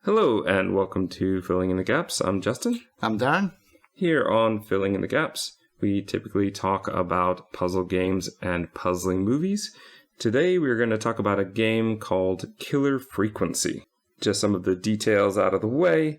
Hello and welcome to Filling in the Gaps. I'm Justin. I'm Darren. Here on Filling in the Gaps, we typically talk about puzzle games and puzzling movies. Today we're going to talk about a game called Killer Frequency. Just some of the details out of the way.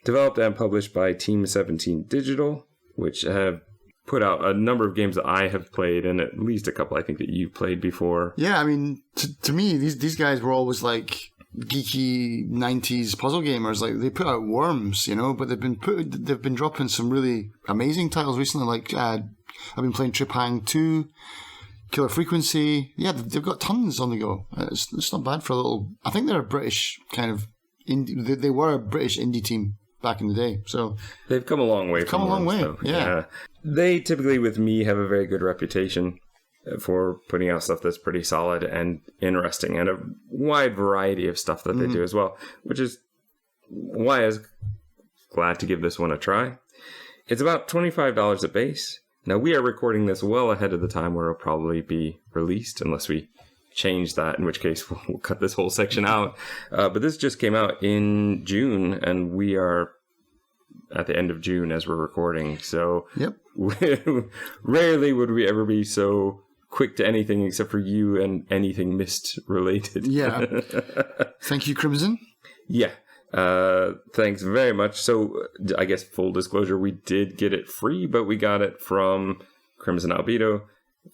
Developed and published by Team 17 Digital, which have put out a number of games that I have played and at least a couple I think that you've played before. Yeah, I mean, to me, these guys were always like geeky 90s puzzle gamers. Like, they put out Worms, but they've been dropping some really amazing titles recently. Like, I've been playing Trip Hang 2, Killer Frequency. Yeah, they've got tons on the go. It's not bad for a little... I think they're a British kind of... They were a British indie team back in the day, so... They've come a long way. Yeah. They typically, with me, have a very good reputation for putting out stuff that's pretty solid and interesting, and a wide variety of stuff that they do as well, which is why I was glad to give this one a try. It's about $25 a base. Now, we are recording this well ahead of the time where it'll probably be released, unless we change that, in which case we'll cut this whole section out. But this just came out in June, and we are at the end of June as we're recording. So yep. Rarely would we ever be so quick to anything except for you and anything Myst related. Yeah. Thank you, Crimson. Yeah. Thanks very much. So I guess full disclosure, we did get it free, but we got it from Crimson Albedo.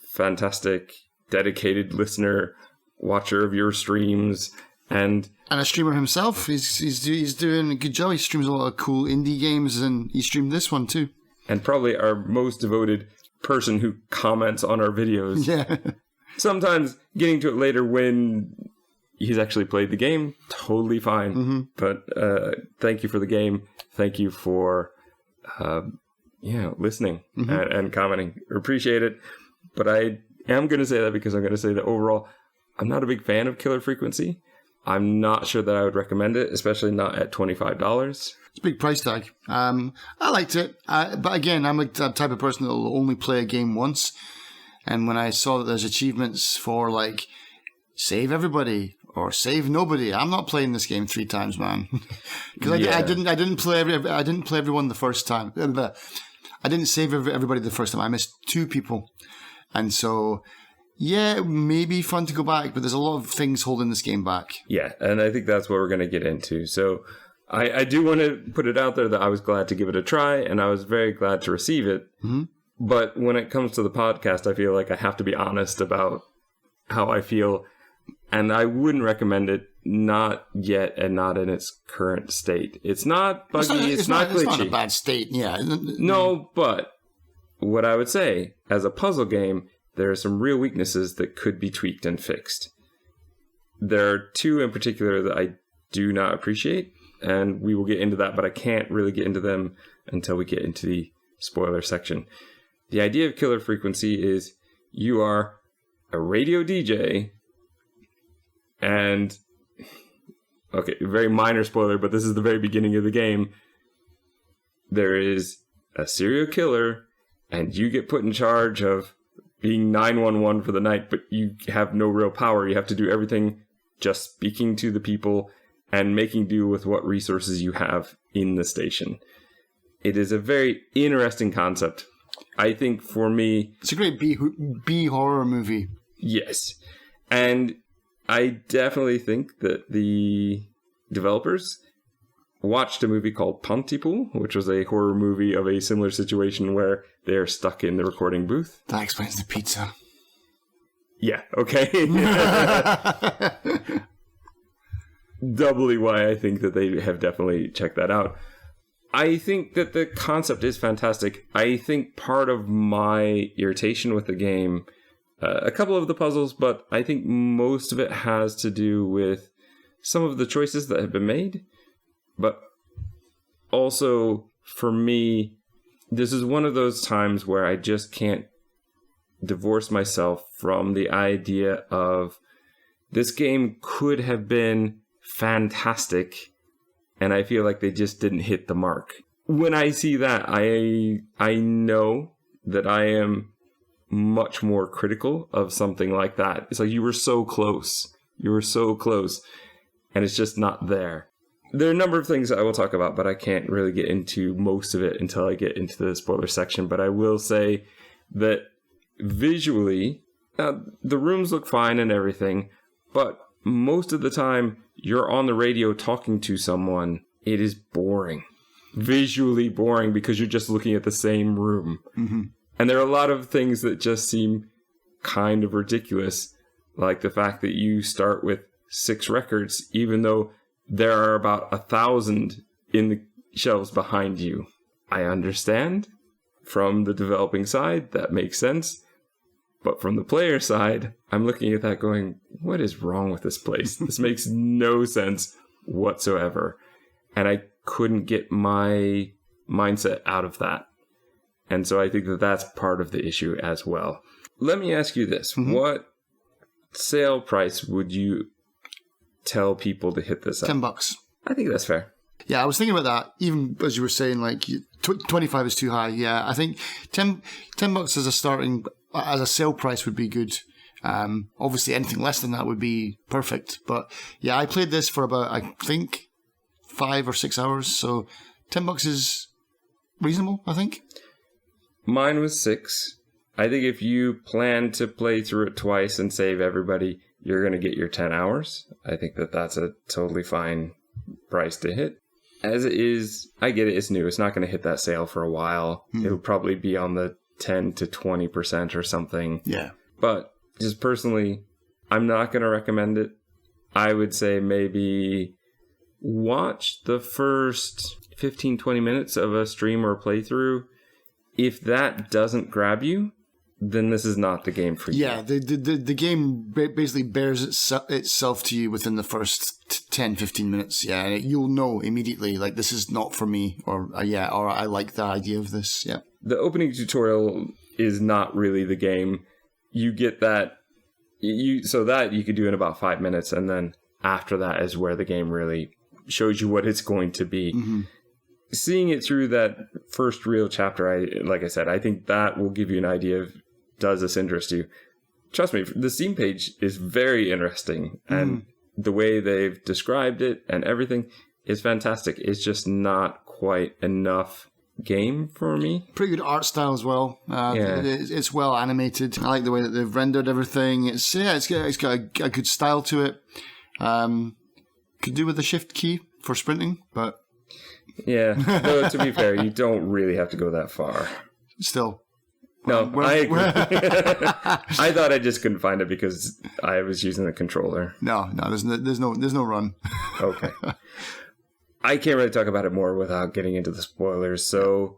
Fantastic, dedicated listener, watcher of your streams, and a streamer himself. He's doing a good job. He streams a lot of cool indie games, and he streamed this one too. And probably our most devoted person who comments on our videos. Yeah. Sometimes getting to it later when he's actually played the game, totally fine. Mm-hmm. But thank you for the game. Thank you for listening and commenting. Appreciate it. But I am going to say that because I'm going to say that overall, I'm not a big fan of Killer Frequency. I'm not sure that I would recommend it, especially not at $25. It's a big price tag. I liked it. But again, I'm a type of person that will only play a game once. And when I saw that there's achievements for, like, save everybody or save nobody, I'm not playing this game 3 times, man. Because I didn't play everyone the first time. I didn't save everybody the first time. I missed 2 people. And so... yeah, it may be fun to go back, but there's a lot of things holding this game back. Yeah, and I think that's what we're going to get into. So I do want to put it out there that I was glad to give it a try, and I was very glad to receive it. Mm-hmm. But when it comes to the podcast, I feel like I have to be honest about how I feel, and I wouldn't recommend it, not yet and not in its current state. It's not buggy, it's not glitchy. It's not a bad state, yeah. No, but what I would say, as a puzzle game, there are some real weaknesses that could be tweaked and fixed. There are 2 in particular that I do not appreciate, and we will get into that, but I can't really get into them until we get into the spoiler section. The idea of Killer Frequency is you are a radio DJ, and... okay, very minor spoiler, but this is the very beginning of the game. There is a serial killer, and you get put in charge of being 911 for the night, but you have no real power. You have to do everything just speaking to the people and making do with what resources you have in the station. It is a very interesting concept. I think for me... it's a great B horror movie. Yes. And I definitely think that the developers watched a movie called Pontypool, which was a horror movie of a similar situation where they're stuck in the recording booth. That explains the pizza. Yeah, okay. Doubly why I think that they have definitely checked that out. I think that the concept is fantastic. I think part of my irritation with the game, a couple of the puzzles, but I think most of it has to do with some of the choices that have been made. But also, for me, this is one of those times where I just can't divorce myself from the idea of this game could have been fantastic, and I feel like they just didn't hit the mark. When I see that, I know that I am much more critical of something like that. It's like, you were so close. You were so close, and it's just not there. there are a number of things I will talk about, but I can't really get into most of it until I get into the spoiler section. But I will say that visually, the rooms look fine and everything, but most of the time you're on the radio talking to someone, it is boring. Visually boring because you're just looking at the same room. Mm-hmm. And there are a lot of things that just seem kind of ridiculous, like the fact that you start with 6 records, even though there are about 1,000 in the shelves behind you. I understand from the developing side, that makes sense. But from the player side, I'm looking at that going, what is wrong with this place? This makes no sense whatsoever. And I couldn't get my mindset out of that. And so I think that that's part of the issue as well. Let me ask you this. Mm-hmm. What sale price would you tell people to hit this at? $10. I think that's fair. Yeah, I was thinking about that. Even as you were saying, like 25 is too high. Yeah, I think $10 as a starting, as a sale price would be good. Obviously, anything less than that would be perfect. But yeah, I played this for about, I think, 5 or 6 hours. So $10 is reasonable, I think. Mine was 6. I think if you plan to play through it twice and save everybody, you're going to get your 10 hours. I think that that's a totally fine price to hit. As it is, I get it, it's new. It's not going to hit that sale for a while. It'll probably be on the 10 to 20% or something. Yeah. But just personally, I'm not going to recommend it. I would say maybe watch the first 15, 20 minutes of a stream or a playthrough. If that doesn't grab you, then this is not the game for you. Yeah, the game basically bears itself to you within the first 10, 15 minutes. Yeah, you'll know immediately, like, this is not for me, or I like the idea of this. Yeah. The opening tutorial is not really the game. You get that, so that you could do in about 5 minutes, and then after that is where the game really shows you what it's going to be. Mm-hmm. Seeing it through that first real chapter, like I said, I think that will give you an idea of, does this interest you? Trust me, the Steam page is very interesting, and the way they've described it and everything is fantastic. It's just not quite enough game for me. Pretty good art style as well. It's well animated. I like the way that they've rendered everything. It's got a good style to it. Could do with the shift key for sprinting, but yeah. Though to be fair, you don't really have to go that far. Still. No, I agree. I thought I just couldn't find it because I was using the controller. No, there's no run. Okay. I can't really talk about it more without getting into the spoilers. So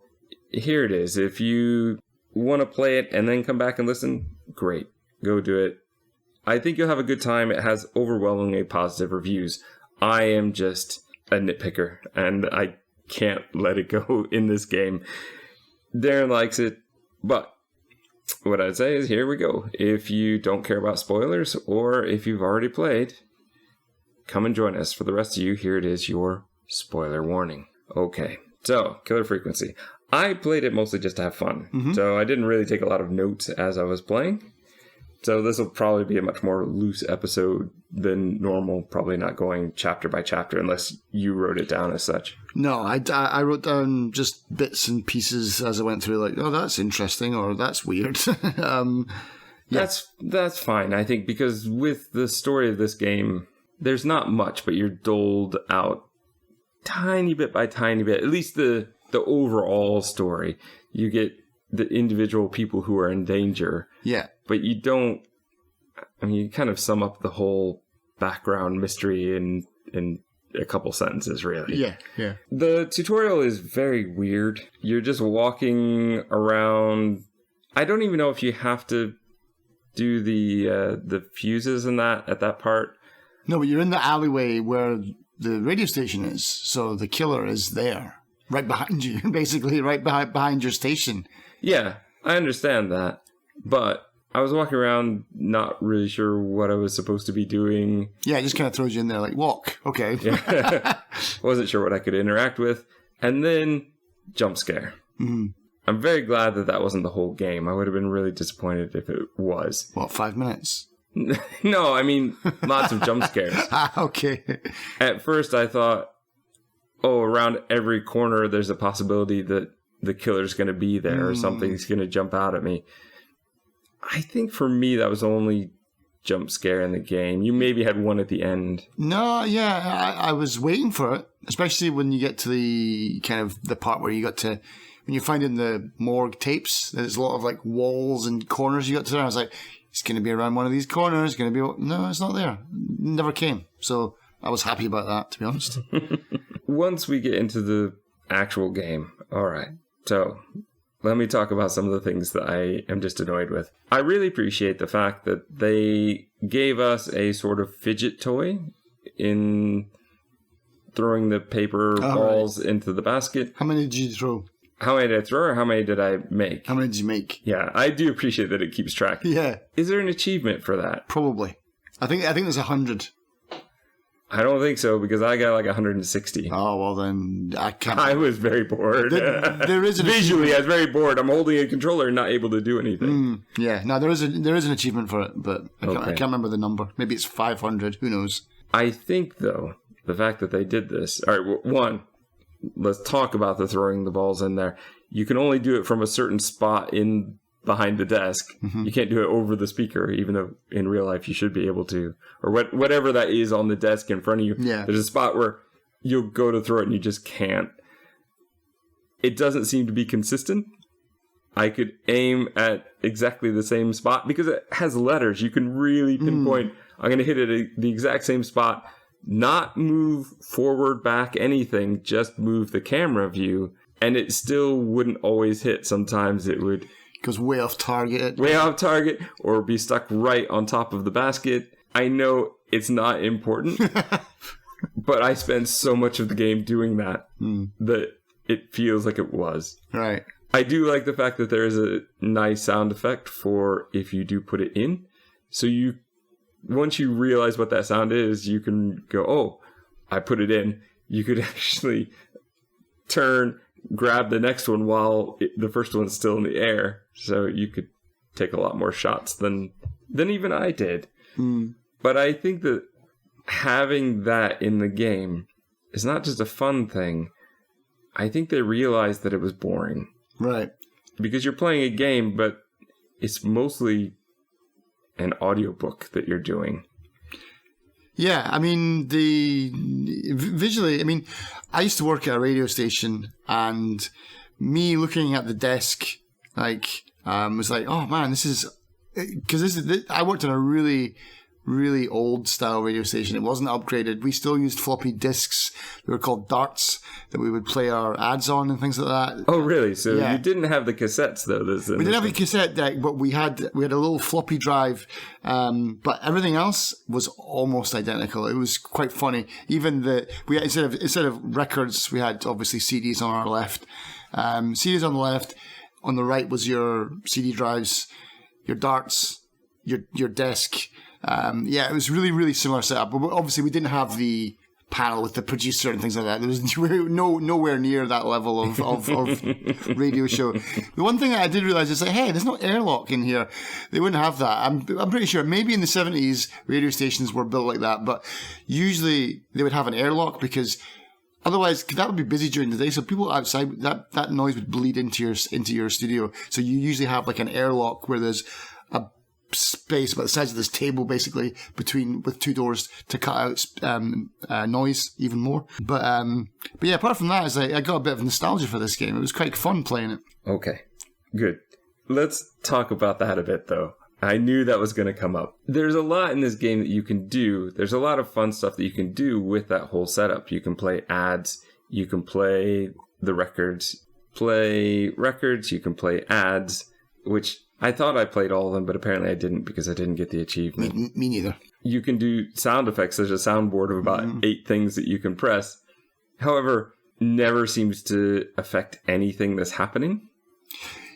here it is. If you want to play it and then come back and listen, great. Go do it. I think you'll have a good time. It has overwhelmingly positive reviews. I am just a nitpicker, and I can't let it go in this game. Darren likes it, but what I'd say is, here we go. If you don't care about spoilers, or if you've already played, come and join us. For the rest of you, here it is, your spoiler warning. Okay, so, Killer Frequency. I played it mostly just to have fun, so I didn't really take a lot of notes as I was playing. So this will probably be a much more loose episode than normal, probably not going chapter by chapter unless you wrote it down as such. No, I wrote down just bits and pieces as I went through, like, oh, that's interesting, or that's weird. Yeah. That's fine, I think, because with the story of this game, there's not much, but you're doled out tiny bit by tiny bit, at least the overall story. You get the individual people who are in danger. Yeah. But you don't, I mean, you kind of sum up the whole background mystery in a couple sentences, really. Yeah, yeah. The tutorial is very weird. You're just walking around. I don't even know if you have to do the fuses in that, at that part. No, but you're in the alleyway where the radio station is, so the killer is there, right behind you, basically, right behind your station. Yeah, I understand that, but I was walking around not really sure what I was supposed to be doing. Yeah, it just kind of throws you in there like, walk, okay. Yeah. Wasn't sure what I could interact with. And then, jump scare. Mm-hmm. I'm very glad that wasn't the whole game. I would have been really disappointed if it was. What, 5 minutes? No, I mean, lots of jump scares. Okay. At first I thought, oh, around every corner there's a possibility that the killer's going to be there or something's going to jump out at me. I think for me that was the only jump scare in the game. You maybe had one at the end. No, yeah, I was waiting for it, especially when you get to the kind of the part where you got to, when you're finding the morgue tapes, there's a lot of like walls and corners you got to there. I was like, it's going to be around one of these corners. Going to be, no, it's not there. Never came. So I was happy about that, to be honest. Once we get into the actual game, all right. So let me talk about some of the things that I am just annoyed with. I really appreciate the fact that they gave us a sort of fidget toy in throwing the paper balls into the basket. How many did you throw? How many did I throw or how many did I make? How many did you make? Yeah, I do appreciate that it keeps track. Yeah. Is there an achievement for that? Probably. I think there's 100. I don't think so, because I got like 160. Oh, well then, I can't. I was very bored. There is an Visually, I was very bored. I'm holding a controller and not able to do anything. Yeah, no, there is an achievement for it, but I can't remember the number. Maybe it's 500. Who knows? I think, though, the fact that they did this... All right, one, let's talk about the throwing the balls in there. You can only do it from a certain spot in behind the desk. You can't do it over the speaker, even though in real life you should be able to. Or whatever that is on the desk in front of you. Yeah. There's a spot where you'll go to throw it and you just can't. It doesn't seem to be consistent. I could aim at exactly the same spot because it has letters. You can really pinpoint, I'm going to hit it at the exact same spot, not move forward, back, anything, just move the camera view, and it still wouldn't always hit. Sometimes it would... Goes way off target. Way off target, or be stuck right on top of the basket. I know it's not important, but I spend so much of the game doing that that it feels like it was. Right. I do like the fact that there is a nice sound effect for if you do put it in. So you, once you realize what that sound is, you can go, oh, I put it in. You could actually turn, grab the next one while the first one's still in the air. So you could take a lot more shots than even I did. But I think that having that in the game is not just a fun thing. I think they realized that it was boring. Right. Because you're playing a game, but it's mostly an audiobook that you're doing. Yeah, I mean, visually, I mean, I used to work at a radio station, and me looking at the desk, like, was like, oh man, this is, because I worked on a really, really old style radio station. It wasn't upgraded. We still used floppy disks. They were called darts that we would play our ads on and things like that. Oh, really? So you didn't have the cassettes, though? We didn't have a cassette deck, but we had a little floppy drive. But everything else was almost identical. It was quite funny. Even instead of records, we had obviously CDs on our left. CDs on the left. On the right was your CD drives, your darts, your desk. It was really, really similar setup. But obviously, we didn't have the panel with the producer and things like that. There was nowhere near that level of radio show. The one thing that I did realize is like, hey, there's no airlock in here. They wouldn't have that. I'm pretty sure maybe in the 70s radio stations were built like that, but usually they would have an airlock because otherwise that would be busy during the day. So people outside, that noise would bleed into your studio. So you usually have like an airlock where there's a space about the size of this table, basically, with two doors to cut out noise even more. But yeah, apart from that, I got a bit of nostalgia for this game. It was quite fun playing it. Okay, good. Let's talk about that a bit, though. I knew that was going to come up. There's a lot in this game that you can do. There's a lot of fun stuff that you can do with that whole setup. You can play ads. You can play the records. You can play ads, which I thought I played all of them, but apparently I didn't because I didn't get the achievement. Me neither. You can do sound effects. There's a soundboard of about 8 things that you can press. However, never seems to affect anything that's happening.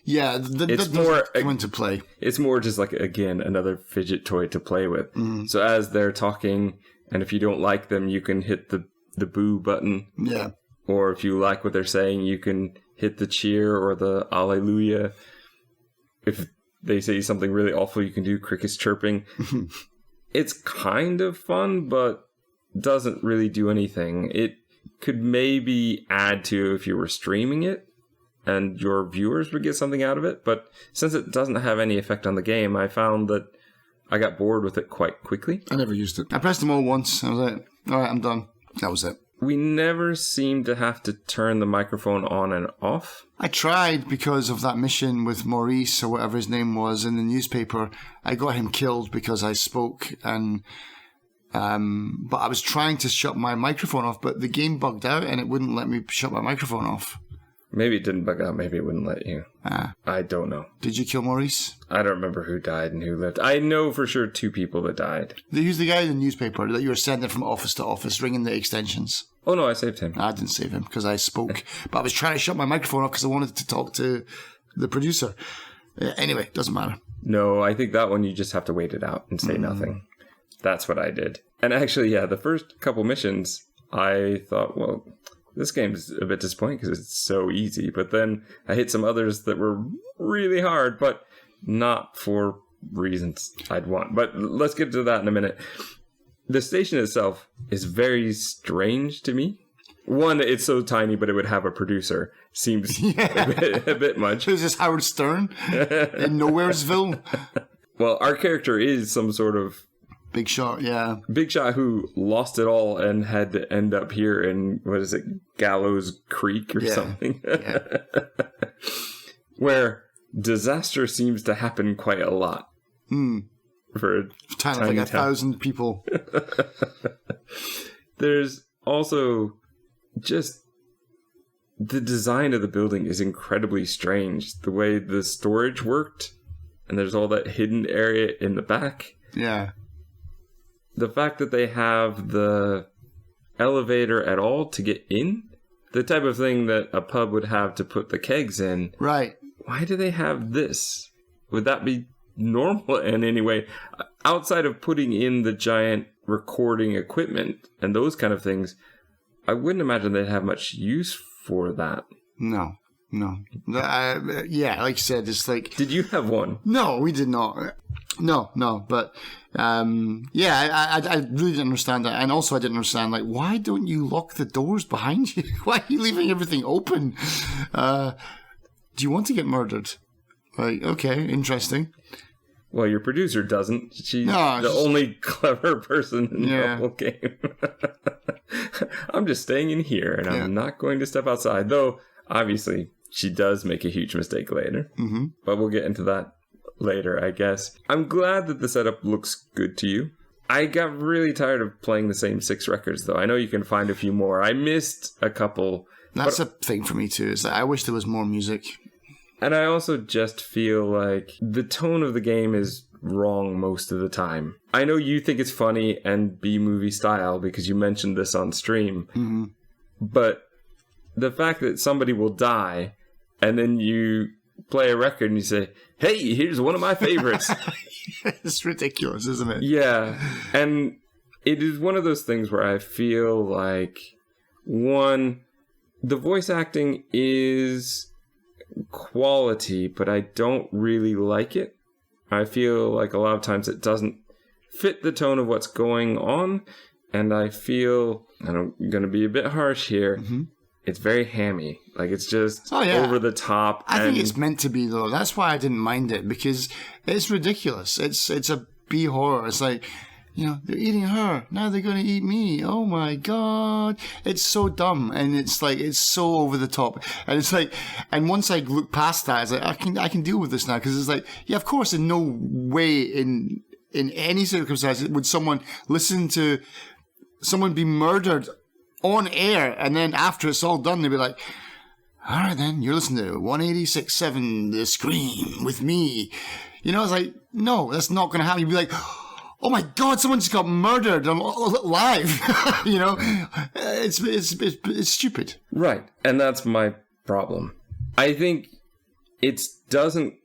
Yeah, it's more come into play. It's more just like, again, another fidget toy to play with. So as they're talking, and if you don't like them, you can hit the boo button. Yeah. Or if you like what they're saying, you can hit the cheer or the alleluia. If they say something really awful, you can do crickets chirping. It's kind of fun, but doesn't really do anything. could maybe add to if you were streaming it and your viewers would get something out of it. But since it doesn't have any effect on the game, I found that I got bored with it quite quickly. I never used it. I pressed them all once. I was like, all right, I'm done. That was it. We never seemed to have to turn the microphone on and off. I tried because of that mission with Maurice, or whatever his name was, in the newspaper. I got him killed because I spoke, and but I was trying to shut my microphone off, but the game bugged out and it wouldn't let me shut my microphone off. Maybe it didn't bug out. Maybe it wouldn't let you. I don't know. Did you kill Maurice? I don't remember who died and who lived. I know for sure 2 people that died. Who's the guy in the newspaper that you were sending from office to office, ringing the extensions? Oh, no, I saved him. I didn't save him because I spoke. But I was trying to shut my microphone off because I wanted to talk to the producer. Anyway, doesn't matter. No, I think that one you just have to wait it out and say nothing. That's what I did. And actually, yeah, the first couple missions, I thought, well, this game's a bit disappointing because it's so easy. But then I hit some others that were really hard, but not for reasons I'd want. But let's get to that in a minute. The station itself is very strange to me. One, it's so tiny, but it would have a producer. Seems a bit much. Who's this, Howard Stern in Nowheresville? Well, our character is some sort of big shot, yeah. Big shot who lost it all and had to end up here in, what is it, Gallows Creek or something? Yeah. Where disaster seems to happen quite a lot. For a town of like 1,000 people. There's also just the design of the building is incredibly strange. The way the storage worked, and there's all that hidden area in the back. Yeah. The fact that they have the elevator at all to get in, the type of thing that a pub would have to put the kegs in. Right. Why do they have this? Would that be normal in any way? Outside of putting in the giant recording equipment and those kind of things, I wouldn't imagine they'd have much use for that. No. Yeah, like you said, it's like... Did you have one? No, we did not. No, but I really didn't understand that. And also I didn't understand, like, why don't you lock the doors behind you? Why are you leaving everything open? Do you want to get murdered? Like, okay, interesting. Well, your producer doesn't. She's the only clever person in the whole game. I'm just staying in here, and I'm not going to step outside. Though, obviously, she does make a huge mistake later. Mm-hmm. But we'll get into that later, I guess. I'm glad that the setup looks good to you. I got really tired of playing the same 6 records, though. I know you can find a few more. I missed a couple. That's a thing for me, too, is that I wish there was more music. And I also just feel like the tone of the game is wrong most of the time. I know you think it's funny and B-movie style because you mentioned this on stream. Mm-hmm. But the fact that somebody will die and then you play a record and you say, hey, here's one of my favorites. It's ridiculous, isn't it? Yeah. And it is one of those things where I feel like, one, the voice acting is quality, but I don't really like it. I feel like a lot of times it doesn't fit the tone of what's going on, and I feel, and I'm going to be a bit harsh here, it's very hammy. Like, it's just over the top. I think it's meant to be, though. That's why I didn't mind it, because it's ridiculous. It's a B-horror. It's like, you know, they're eating her. Now they're going to eat me. Oh, my God. It's so dumb. And it's like, it's so over the top. And it's like, and once I look past that, it's like, I can deal with this now. Because it's like, yeah, of course, in no way in any circumstance would someone listen to someone be murdered on air. And then after it's all done, they'd be like, all right, then, you're listening to 186.7 The Scream with me. You know, it's like, no, that's not going to happen. You'd be like, oh my God, someone just got murdered live. You know, it's stupid. Right. And that's my problem. I think it doesn't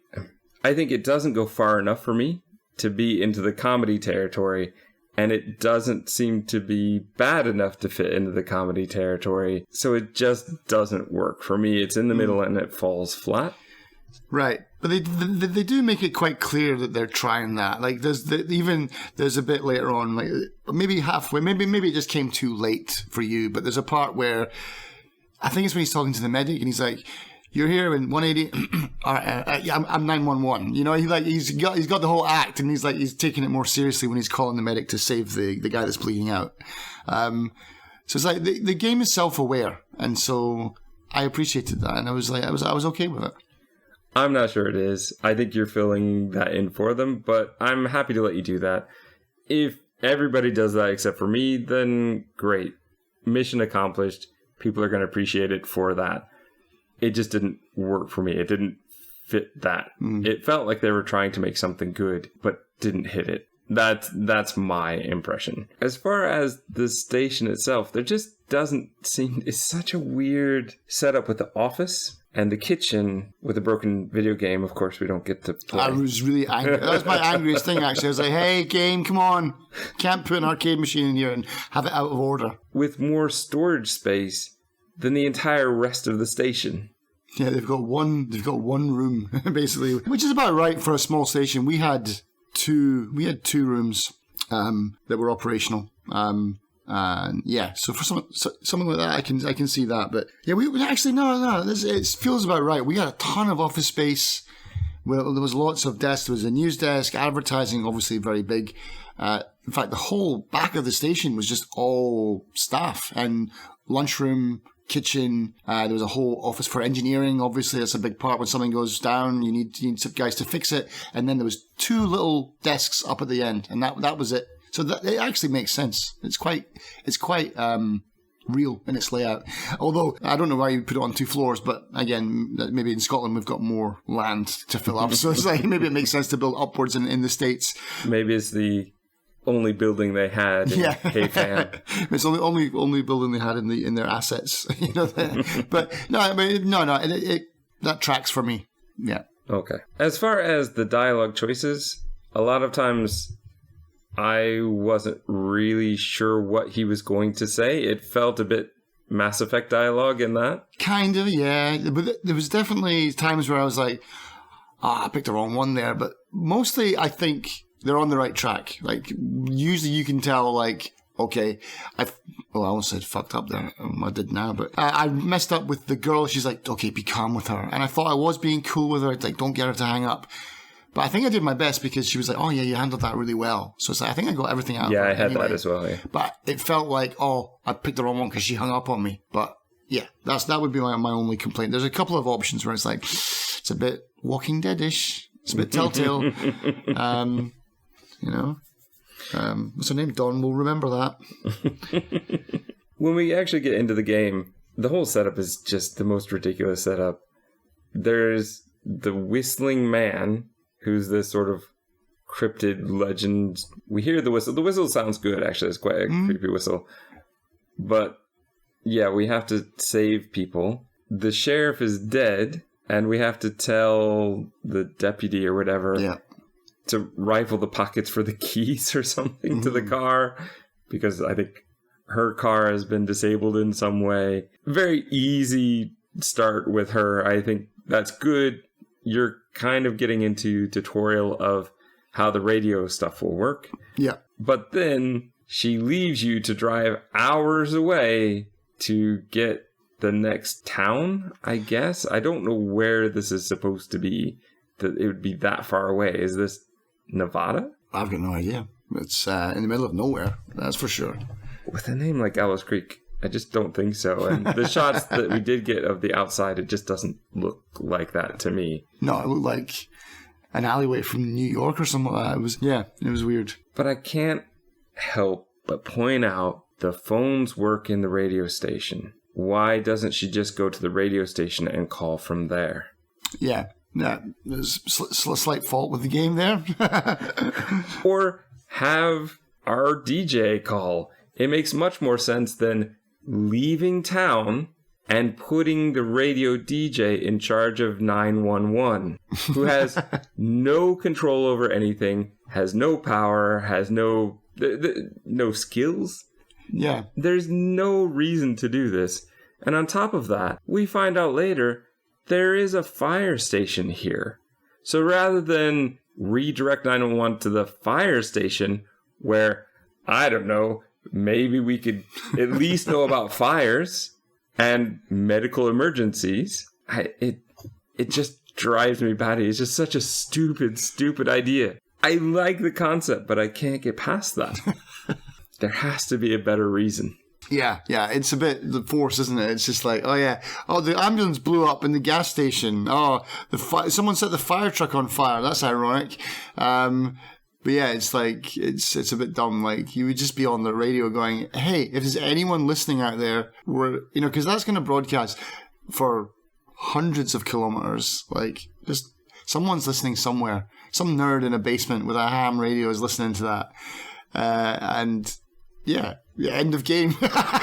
go far enough for me to be into the comedy territory. And it doesn't seem to be bad enough to fit into the comedy territory. So it just doesn't work. For me, it's in the middle and it falls flat. Right, but they do make it quite clear that they're trying that. Like there's a bit later on, like maybe halfway, maybe it just came too late for you. But there's a part where I think it's when he's talking to the medic and he's like, "You're here in 180. I'm 911." You know, he's got the whole act, and he's taking it more seriously when he's calling the medic to save the guy that's bleeding out. So it's like the game is self-aware, and so I appreciated that, and I was okay with it. I'm not sure it is. I think you're filling that in for them, but I'm happy to let you do that. If everybody does that except for me, then great. Mission accomplished. People are going to appreciate it for that. It just didn't work for me. It didn't fit that. It felt like they were trying to make something good, but didn't hit it. That's my impression. As far as the station itself, there just doesn't seem... It's such a weird setup with the office and the kitchen with a broken video game. Of course, we don't get to play. I was really angry. That was my angriest thing, actually. I was like, hey, game, come on. Can't put an arcade machine in here and have it out of order. With more storage space than the entire rest of the station. Yeah, they've got one room, basically, which is about right for a small station. We had two rooms that were operational. Yeah, so for something like that, I can see that. But yeah, we actually no, it feels about right. We had a ton of office space. Well, there was lots of desks. There was a news desk, advertising, obviously very big. In fact, the whole back of the station was just all staff and lunchroom, kitchen. There was a whole office for engineering. Obviously, that's a big part. When something goes down, you need some guys to fix it. And then there was two little desks up at the end, and that was it. So it actually makes sense. It's quite real in its layout. Although I don't know why you put it on 2 floors, but again, maybe in Scotland we've got more land to fill up, so it's like maybe it makes sense to build upwards in the States. Maybe it's the only building they had in Hayfan. It's the only building they had in their assets, you know. But no, I mean, no, that tracks for me. Yeah. Okay. As far as the dialogue choices, a lot of times I wasn't really sure what he was going to say. It felt a bit Mass Effect dialogue in that. Kind of, yeah. But there was definitely times where I was like, I picked the wrong one there. But mostly I think they're on the right track. Like, usually you can tell, like, okay, I almost said fucked up there. I did now, but I messed up with the girl. She's like, okay, be calm with her. And I thought I was being cool with her. Like, don't get her to hang up. But I think I did my best because she was like, oh, yeah, you handled that really well. So it's like, I think I got everything out of her. Yeah, I had that as well, yeah. But it felt like, I picked the wrong one because she hung up on me. But yeah, that would be my only complaint. There's a couple of options where it's like, it's a bit Walking Dead-ish. It's a bit Telltale. You know? What's her name? Dawn will remember that. When we actually get into the game, the whole setup is just the most ridiculous setup. There's the whistling man, who's this sort of cryptid legend. We hear the whistle. The whistle sounds good, actually. It's quite a creepy whistle. But, yeah, we have to save people. The sheriff is dead, and we have to tell the deputy or whatever to rifle the pockets for the keys or something to the car, because I think her car has been disabled in some way. Very easy start with her. I think that's good. You're kind of getting into tutorial of how the radio stuff will work. Yeah. But then she leaves you to drive hours away to get the next town, I guess. I don't know where this is supposed to be, that it would be that far away. Is this Nevada? I've got no idea. It's in the middle of nowhere, that's for sure. With a name like Gallows Creek, I just don't think so. And the shots that we did get of the outside, it just doesn't look like that to me. No, it looked like an alleyway from New York or something like that. It was weird. But I can't help but point out the phones work in the radio station. Why doesn't she just go to the radio station and call from there? Yeah, there's a slight fault with the game there. Or have our DJ call. It makes much more sense than leaving town and putting the radio DJ in charge of 911, who has no control over anything, has no power, has no skills. Yeah. There's no reason to do this. And on top of that, we find out later there is a fire station here. So rather than redirect 911 to the fire station where, I don't know, maybe we could at least know about fires and medical emergencies, it just drives me batty. It's just such a stupid idea. I like the concept, but I can't get past that. There has to be a better reason. Yeah, it's a bit the force, isn't it? It's just like, the ambulance blew up in the gas station. Someone set the fire truck on fire. That's ironic. But yeah, it's like, it's a bit dumb. Like, you would just be on the radio going, hey, if there's anyone listening out there, because that's going to broadcast for hundreds of kilometers. Like, just someone's listening somewhere. Some nerd in a basement with a ham radio is listening to that. And yeah, end of game.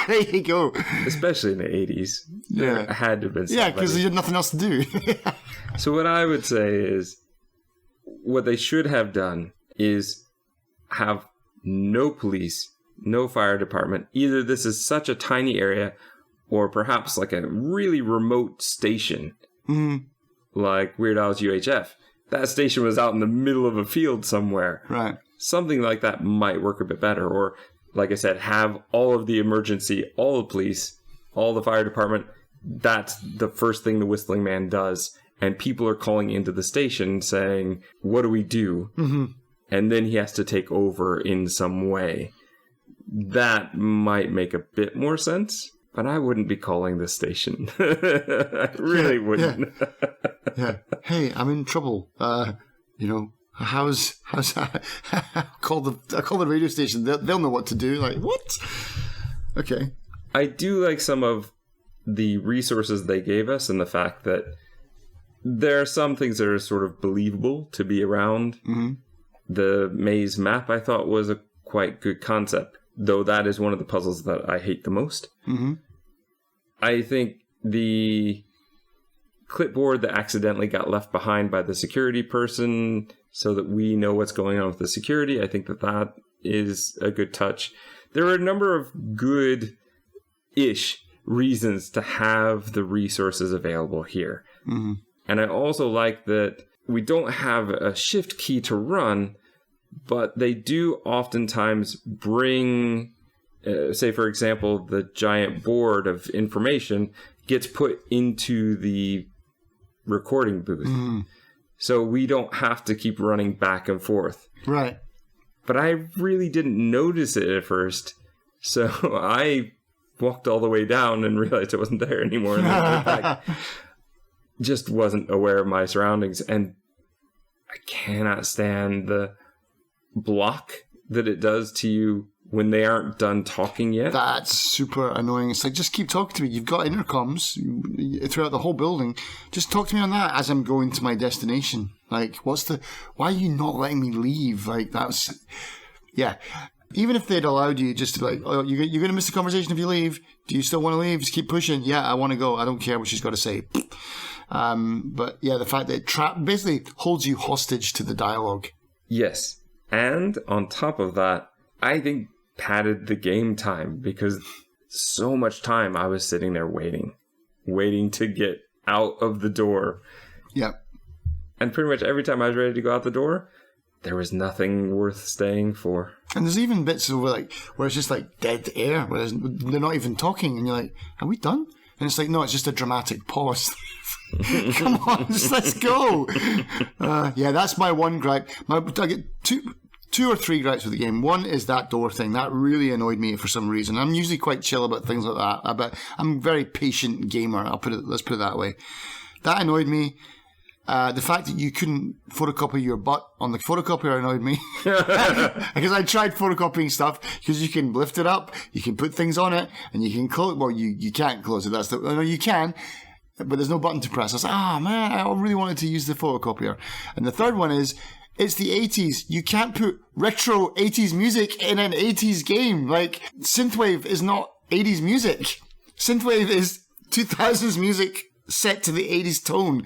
There you go. Especially in the 80s. There had to have been somebody. Yeah, because they had nothing else to do. So what I would say is, what they should have done is have no police, no fire department. Either this is such a tiny area, or perhaps like a really remote station, like Weird Al's UHF. That station was out in the middle of a field somewhere. Right. Something like that might work a bit better. Or, like I said, have all of the emergency, all the police, all the fire department. That's the first thing the Whistling Man does. And people are calling into the station saying, what do we do? Mm-hmm. And then he has to take over in some way. That might make a bit more sense. But I wouldn't be calling this station. I really wouldn't. Yeah. Hey, I'm in trouble. How's I call the radio station. They'll know what to do. Like, what? Okay. I do like some of the resources they gave us, and the fact that there are some things that are sort of believable to be around. Mm-hmm. The maze map, I thought, was a quite good concept, though that is one of the puzzles that I hate the most. Mm-hmm. I think the clipboard that accidentally got left behind by the security person, so that we know what's going on with the security, I think that is a good touch. There are a number of good-ish reasons to have the resources available here. Mm-hmm. And I also like that we don't have a shift key to run, but they do oftentimes bring, say, for example, the giant board of information gets put into the recording booth. Mm. So we don't have to keep running back and forth. Right. But I really didn't notice it at first. So I walked all the way down and realized it wasn't there anymore. And then went back. Just wasn't aware of my surroundings. And I cannot stand the block that it does to you when they aren't done talking yet. That's super annoying. It's like, just keep talking to me. You've got intercoms throughout the whole building. Just talk to me on that as I'm going to my destination. Like, why are you not letting me leave? Like, yeah. Even if they'd allowed you just to like, oh, you're going to miss the conversation if you leave. Do you still want to leave? Just keep pushing. Yeah, I want to go. I don't care what she's got to say. But yeah, the fact that it basically holds you hostage to the dialogue. Yes. And on top of that, I think padded the game time, because so much time I was sitting there waiting to get out of the door. Yeah. And pretty much every time I was ready to go out the door, there was nothing worth staying for. And there's even bits of where it's just like dead air, where they're not even talking, and you're like, are we done? And it's like, no, it's just a dramatic pause. Come on, let's go. Yeah, that's my one gripe. I get two or three gripes with the game. One is that door thing. That really annoyed me for some reason. I'm usually quite chill about things like that. But I'm a very patient gamer. Let's put it that way. That annoyed me. The fact that you couldn't photocopy your butt on the photocopier annoyed me. Because I tried photocopying stuff, because you can lift it up, you can put things on it, and you can close. Well, you can't close it. No, you can, but there's no button to press. I was like, man, I really wanted to use the photocopier. And the third one is, it's the 80s. You can't put retro 80s music in an 80s game. Like, synthwave is not 80s music. Synthwave is 2000s music set to the 80s tone.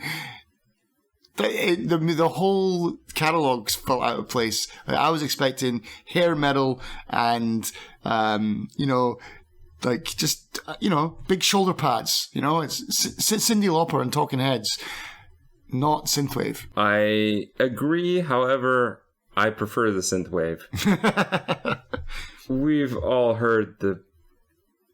The whole catalogue fell out of place. I was expecting hair metal and, Like, just, big shoulder pads. It's Cyndi Lauper and Talking Heads, not synthwave. I agree. However, I prefer the synthwave. We've all heard the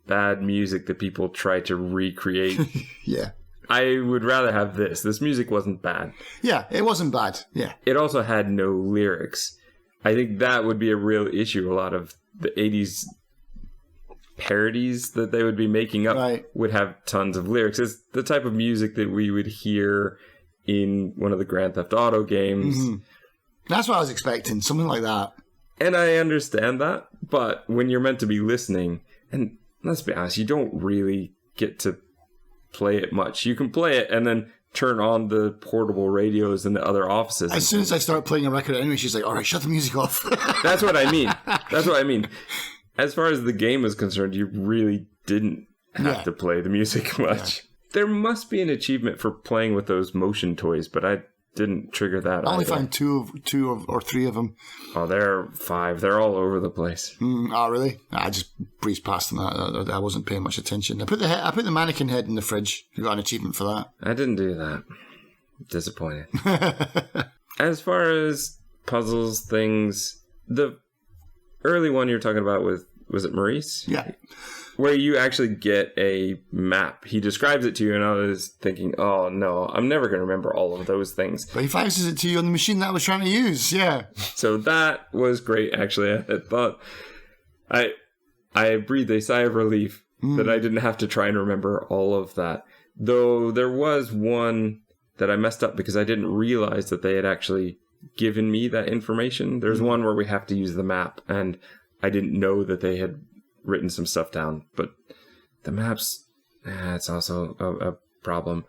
bad music that people try to recreate. Yeah. I would rather have this. This music wasn't bad. Yeah, it wasn't bad. Yeah. It also had no lyrics. I think that would be a real issue. A lot of the 80s parodies that they would be making up would have tons of lyrics. It's the type of music that we would hear in one of the Grand Theft Auto games. Mm-hmm. That's what I was expecting, something like that. And I understand that, but when you're meant to be listening, and let's be honest, you don't really get to play it much. You can play it and then turn on the portable radios in the other offices. As soon as I start playing a record anyway, she's like, all right, shut the music off. That's what I mean. That's what I mean. As far as the game is concerned, you really didn't have to play the music much. Yeah. There must be an achievement for playing with those motion toys, but I didn't trigger that. I only found two or three of them. Oh, there are 5. They're all over the place. Oh, really? I just breezed past them. I wasn't paying much attention. I put the mannequin head in the fridge. You got an achievement for that. I didn't do that. Disappointed. As far as puzzles, things, the early one you're talking about was it Maurice? Yeah. Where you actually get a map. He describes it to you, and I was thinking, oh no, I'm never going to remember all of those things. But he faxes it to you on the machine that I was trying to use, yeah. So that was great, actually. I thought, I breathed a sigh of relief that I didn't have to try and remember all of that. Though there was one that I messed up because I didn't realize that they had actually given me that information. There's one where we have to use the map, and I didn't know that they had written some stuff down, but the maps, it's also a problem.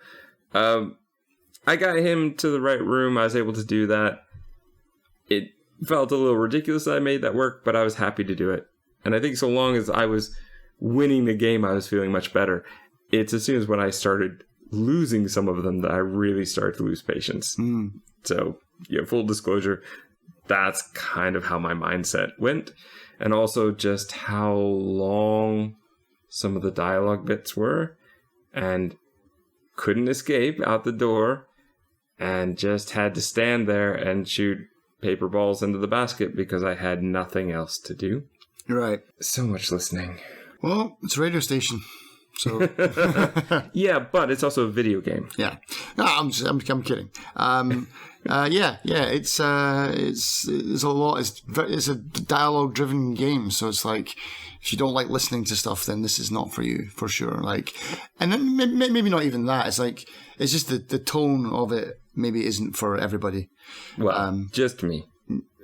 I got him to the right room. I was able to do that. It felt a little ridiculous that I made that work, but I was happy to do it. And I think so long as I was winning the game, I was feeling much better. It's as soon as when I started losing some of them that I really started to lose patience. So, full disclosure, that's kind of how my mindset went. And also just how long some of the dialogue bits were. And couldn't escape out the door. And just had to stand there and shoot paper balls into the basket because I had nothing else to do. Right. So much listening. Well, it's a radio station. So yeah, but it's also a video game. Yeah. No, I'm kidding. It's a lot. It's a dialogue driven game, so it's like if you don't like listening to stuff, then this is not for you for sure. Like, and then maybe not even that. It's like it's just the tone of it maybe isn't for everybody. Well, just me.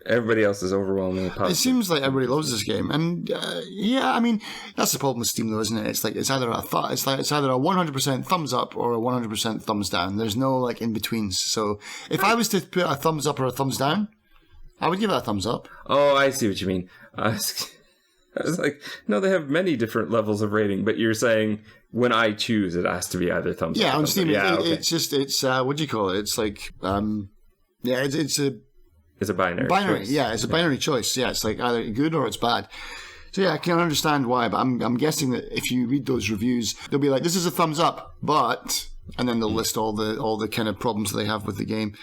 Everybody else is overwhelmingly positive. It seems like everybody loves this game, and I mean that's the problem with Steam, though, isn't it? It's like it's either a 100% thumbs up or a 100% thumbs down. There's no like in betweens. So if I was to put a thumbs up or a thumbs down, I would give it a thumbs up. Oh, I see what you mean. I was like, no, they have many different levels of rating, but you're saying when I choose, it has to be either thumbs up. Yeah, on Steam, okay. It's what do you call it? It's like It's a binary choice. Yeah, it's a binary choice. Yeah, it's like either good or it's bad. So yeah, I can understand why, but I'm guessing that if you read those reviews, they'll be like, this is a thumbs up, but, and then they'll list all the kind of problems they have with the game,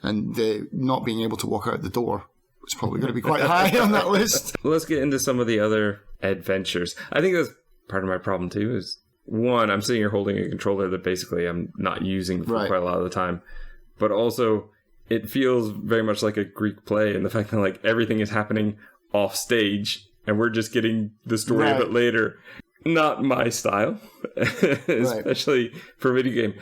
and the not being able to walk out the door is probably going to be quite high on that list. Let's get into some of the other adventures. I think that's part of my problem too, is one, I'm sitting here holding a controller that basically I'm not using for quite a lot of the time, but also it feels very much like a Greek play in the fact that like everything is happening off stage and we're just getting the story of it later. Not my style, especially for a video game.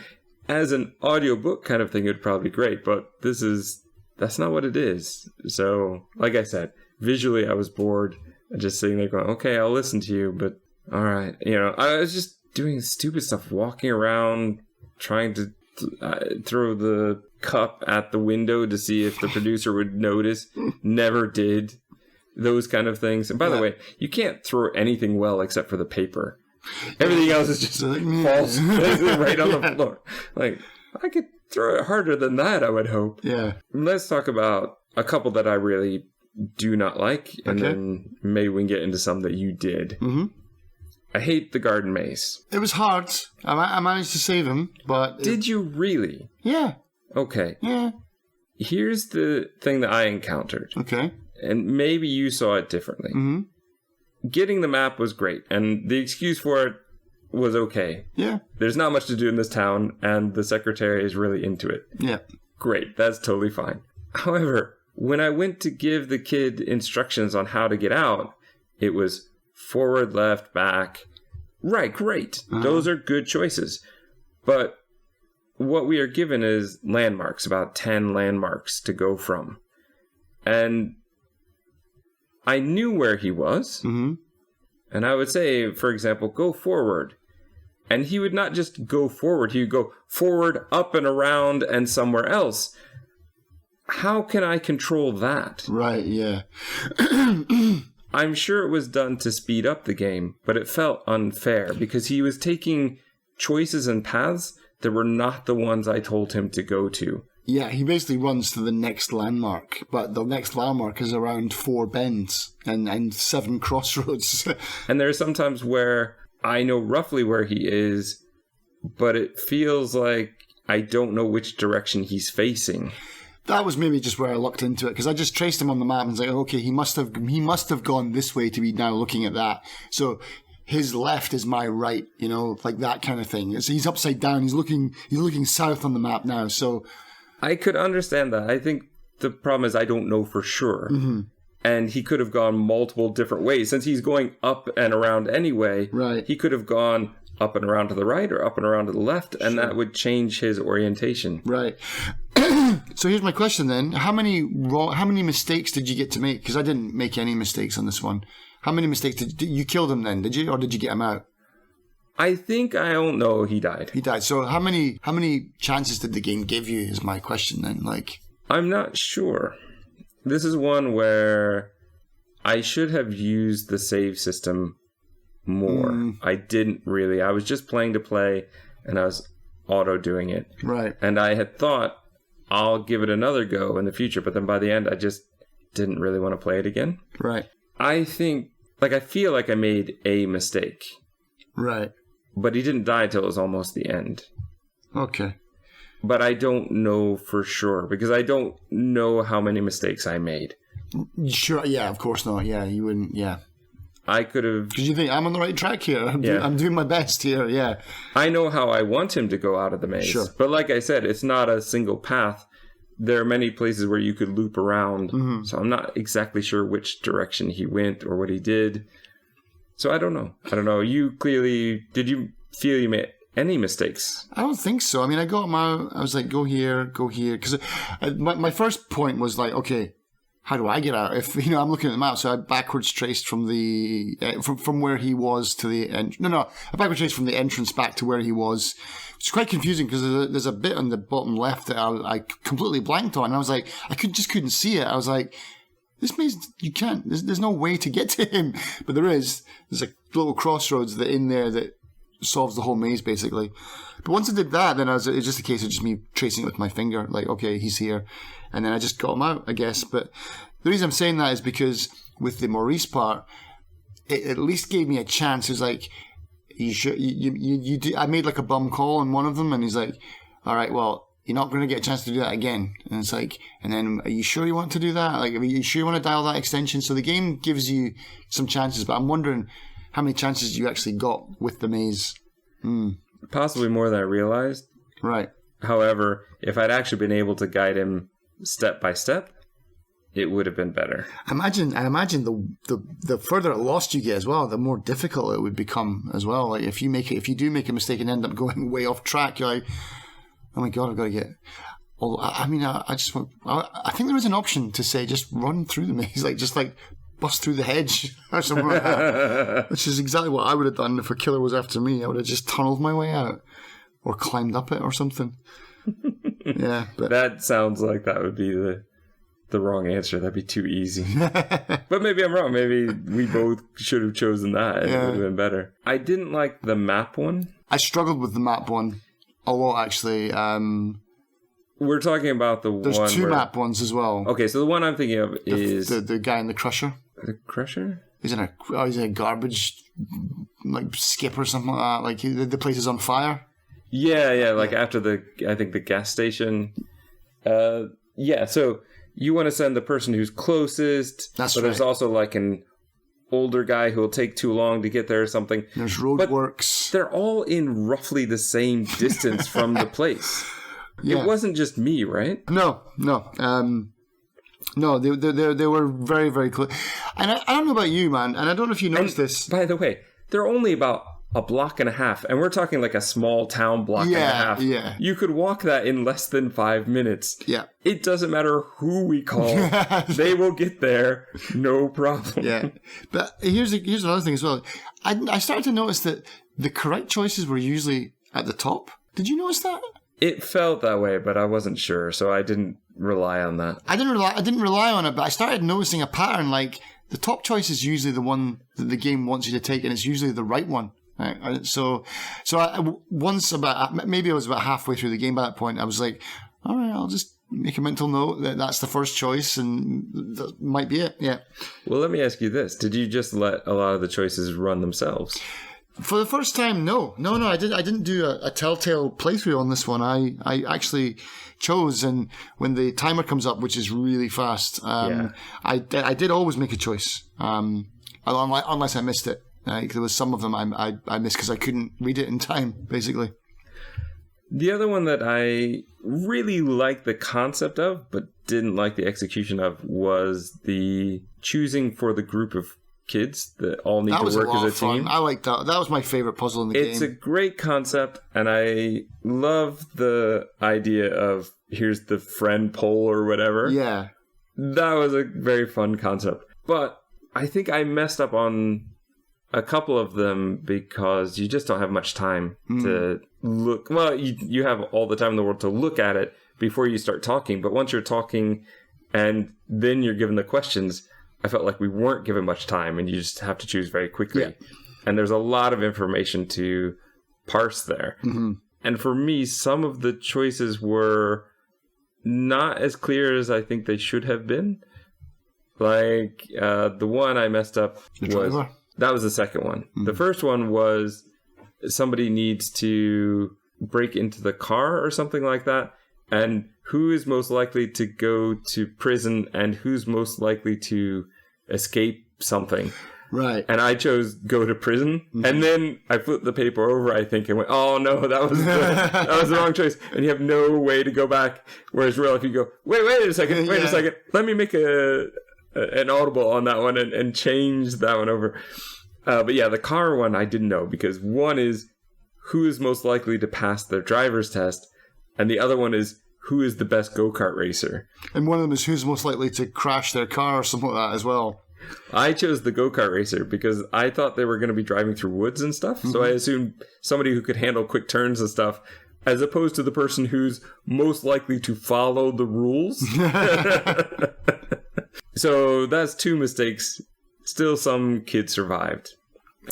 As an audiobook kind of thing, it would probably be great, but that's not what it is. So, like I said, visually I was bored, just sitting there going, okay, I'll listen to you, but all right. I was just doing stupid stuff, walking around, trying to throw the cup at the window to see if the producer would notice. Never did. Those kind of things. And by the way, you can't throw anything well except for the paper. Everything else is just falls right on the floor. Like, I could throw it harder than that, I would hope. Yeah. Let's talk about a couple that I really do not like, and then maybe we can get into some that you did. Mm-hmm. I hate the garden maze. It was hard. I managed to save him, but... Did you really? Yeah. Okay. Yeah. Here's the thing that I encountered. Okay. And maybe you saw it differently. Mm-hmm. Getting the map was great, and the excuse for it was okay. Yeah. There's not much to do in this town, and the secretary is really into it. Yeah. Great, that's totally fine. However, when I went to give the kid instructions on how to get out, it was forward, left, back. Right, great. Those are good choices. But what we are given is landmarks, about 10 landmarks to go from. And I knew where he was. Mm-hmm. And I would say, for example, go forward. And he would not just go forward. He would go forward, up and around, and somewhere else. How can I control that? Right, yeah. I'm sure it was done to speed up the game, but it felt unfair because he was taking choices and paths that were not the ones I told him to go to. Yeah, he basically runs to the next landmark, but the next landmark is around 4 bends and 7 crossroads. And there are some times where I know roughly where he is, but it feels like I don't know which direction he's facing. That was maybe just where I looked into it, because I just traced him on the map and was like, okay, he must have gone this way to be now looking at that. So his left is my right, like that kind of thing. So he's upside down. He's looking south on the map now. So I could understand that. I think the problem is I don't know for sure. Mm-hmm. And he could have gone multiple different ways. Since he's going up and around anyway, right. He could have gone up and around to the right or up and around to the left, and that would change his orientation. Right. So here's my question then. How many mistakes did you get to make? Because I didn't make any mistakes on this one. How many mistakes did you kill him then, did you? Or did you get him out? I think I don't know he died. He died. So how many chances did the game give you is my question then. I'm not sure. This is one where I should have used the save system more. I didn't really. I was just playing to play, and I was auto doing it. Right. And I had thought, I'll give it another go in the future, but then by the end, I just didn't really want to play it again. Right. I think, I feel like I made a mistake. Right. But he didn't die till it was almost the end. Okay. But I don't know for sure, because I don't know how many mistakes I made. Sure, yeah, of course not. Yeah, you wouldn't, yeah. I could have... Because you think, I'm on the right track here. I'm doing my best here, yeah. I know how I want him to go out of the maze. Sure. But like I said, it's not a single path. There are many places where you could loop around. Mm-hmm. So I'm not exactly sure which direction he went or what he did. So I don't know. You clearly... Did you feel you made any mistakes? I don't think so. I mean, I got him out. I was like, go here. Because my first point was like, okay... How do I get out? If I'm looking at the map, so I backwards traced from the from where he was to the end. I backwards traced from the entrance back to where he was. It's quite confusing because there's a bit on the bottom left that I completely blanked on. And I was like, I just couldn't see it. I was like, this means you can't. There's no way to get to him, but there's a little crossroads that in there that solves the whole maze basically. But once I did that, then it was just a case of just me tracing it with my finger, like, okay, he's here. And then I just got him out, I guess. But the reason I'm saying that is because with the Maurice part, it at least gave me a chance. It was like, you do, I made like a bum call on one of them, and he's like, all right, well, you're not going to get a chance to do that again. And it's like, and then, are you sure you want to do that? Like, are you sure you want to dial that extension? So the game gives you some chances, but I'm wondering how many chances you actually got with the maze. Possibly more than I realized. Right. However, if I'd actually been able to guide him step by step, it would have been better. I imagine the further lost you get as well, the more difficult it would become as well. Like if you do make a mistake and end up going way off track, you're like, oh my god, I've got to get. Well, I mean, I think there is an option to say just run through the maze, just bust through the hedge or something like that, which is exactly what I would have done if a killer was after me. I would have just tunneled my way out or climbed up it or something. Yeah, but that sounds like that would be the wrong answer. That'd be too easy. But maybe I'm wrong. Maybe we both should have chosen that. It would have been better. I didn't like the map one. I struggled with the map one a lot, actually. We're talking about the There's two map ones as well. Okay, so the one I'm thinking of is... The guy in the crusher. The crusher? he's in a garbage like skip or something like that. Like the place is on fire. Yeah, like after I think the gas station. Yeah, so you want to send the person who's closest. That's but right. There's also like an older guy who will take too long to get there or something. There's roadworks. They're all in roughly the same distance from the place. Yeah. It wasn't just me, right? No. No, they were very, very close. And I don't know about you, man, and I don't know if you noticed this. By the way, they're only about a block and a half, and we're talking like a small town block and a half. Yeah. You could walk that in less than 5 minutes. Yeah. It doesn't matter who we call. They will get there, no problem. Yeah. But here's another thing as well. I started to notice that the correct choices were usually at the top. Did you notice that? It felt that way, but I wasn't sure, so I didn't rely on that. I didn't rely on it, but I started noticing a pattern. Like the top choice is usually the one that the game wants you to take, and it's usually the right one. Right? So once maybe I was about halfway through the game by that point. I was like, all right, I'll just make a mental note that that's the first choice, and that might be it. Yeah. Well, let me ask you this: did you just let a lot of the choices run themselves? For the first time, no. I didn't do a telltale playthrough on this one. I actually chose, and when the timer comes up, which is really fast, I did always make a choice, unless I missed it. There was some of them I missed because I couldn't read it in time, basically. The other one that I really liked the concept of, but didn't like the execution of, was the choosing for the group of kids that all need to work as a team. I liked that. That was my favorite puzzle in the game. It's a great concept, and I love the idea of here's the friend poll or whatever. Yeah. That was a very fun concept. But I think I messed up on a couple of them because you just don't have much time to look. Well, you have all the time in the world to look at it before you start talking. But once you're talking and then you're given the questions, I felt like we weren't given much time and you just have to choose very quickly. Yeah. And there's a lot of information to parse there. Mm-hmm. And for me, some of the choices were not as clear as I think they should have been. Like the one I messed up was... That was the second one. Mm-hmm. The first one was somebody needs to break into the car or something like that. And who is most likely to go to prison and who's most likely to escape something. Right. And I chose go to prison. Mm-hmm. And then I flipped the paper over, I think, and went, oh no, that was the wrong choice. And you have no way to go back. Whereas real life, you go, wait a second. Let me make an audible on that one and change that one over. But yeah, the car one I didn't know because one is who is most likely to pass their driver's test, and the other one is who is the best go-kart racer. And one of them is who's most likely to crash their car or something like that as well. I chose the go-kart racer because I thought they were going to be driving through woods and stuff, so I assumed somebody who could handle quick turns and stuff, as opposed to the person who's most likely to follow the rules. So that's two mistakes. Still, some kids survived.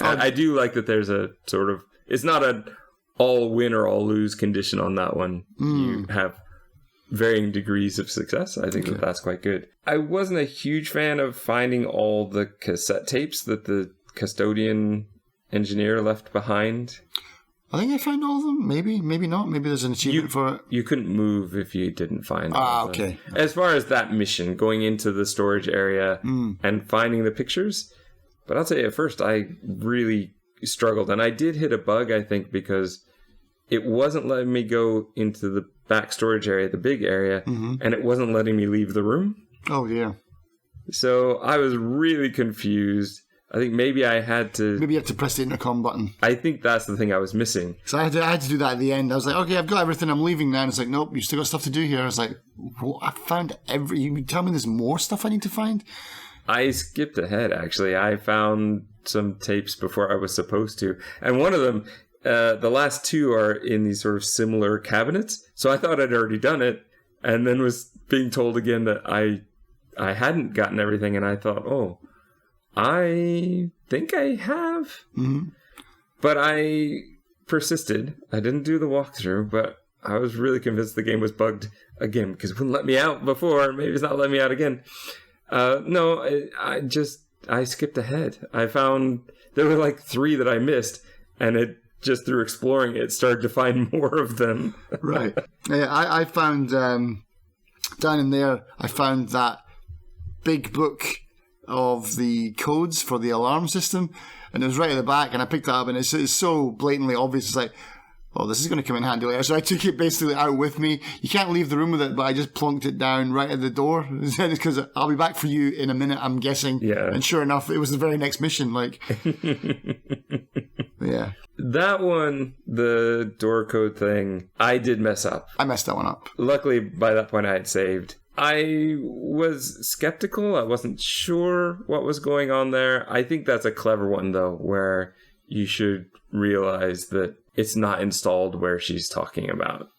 I do like that there's a sort of... It's not an all win or all lose condition on that one. You have varying degrees of success. I think that's quite good. I wasn't a huge fan of finding all the cassette tapes that the custodian engineer left behind. I think I found all of them. Maybe not. Maybe there's an achievement for it. You couldn't move if you didn't find them. Okay. As far as that mission, going into the storage area and finding the pictures. But I'll tell you, at first, I really struggled. And I did hit a bug, I think, because it wasn't letting me go into the back storage area, the big area, and it wasn't letting me leave the room. Oh, yeah. So I was really confused. I think maybe I had to... Maybe you have to press the intercom button. I think that's the thing I was missing. So I had to do that at the end. I was like, okay, I've got everything. I'm leaving now. And it's like, nope, you still got stuff to do here. I was like, well, I found You tell me there's more stuff I need to find? I skipped ahead, actually. I found some tapes before I was supposed to. And one of them, the last two are in these sort of similar cabinets. So I thought I'd already done it. And then was being told again that I hadn't gotten everything. And I thought, oh... I think I have. But I persisted. I didn't do the walkthrough, but I was really convinced the game was bugged again because it wouldn't let me out before. Maybe it's not letting me out again. No, I just I skipped ahead. I found there were like 3 that I missed, and it just through exploring it started to find more of them. Right. Yeah, I found down in there. I found that big book of the codes for the alarm system, and it was right at the back. And I picked it up, and it's so blatantly obvious. It's like, oh, this is going to come in handy later. So I took it basically out with me. You can't leave the room with it, but I just plonked it down right at the door. Because I'll be back for you in a minute, I'm guessing. Yeah. And sure enough, it was the very next mission. Like, yeah. That one, the door code thing, I did mess up. I messed that one up. Luckily, by that point, I had saved. I was skeptical. I wasn't sure what was going on there. I think that's a clever one, though, where you should realize that it's not installed where she's talking about.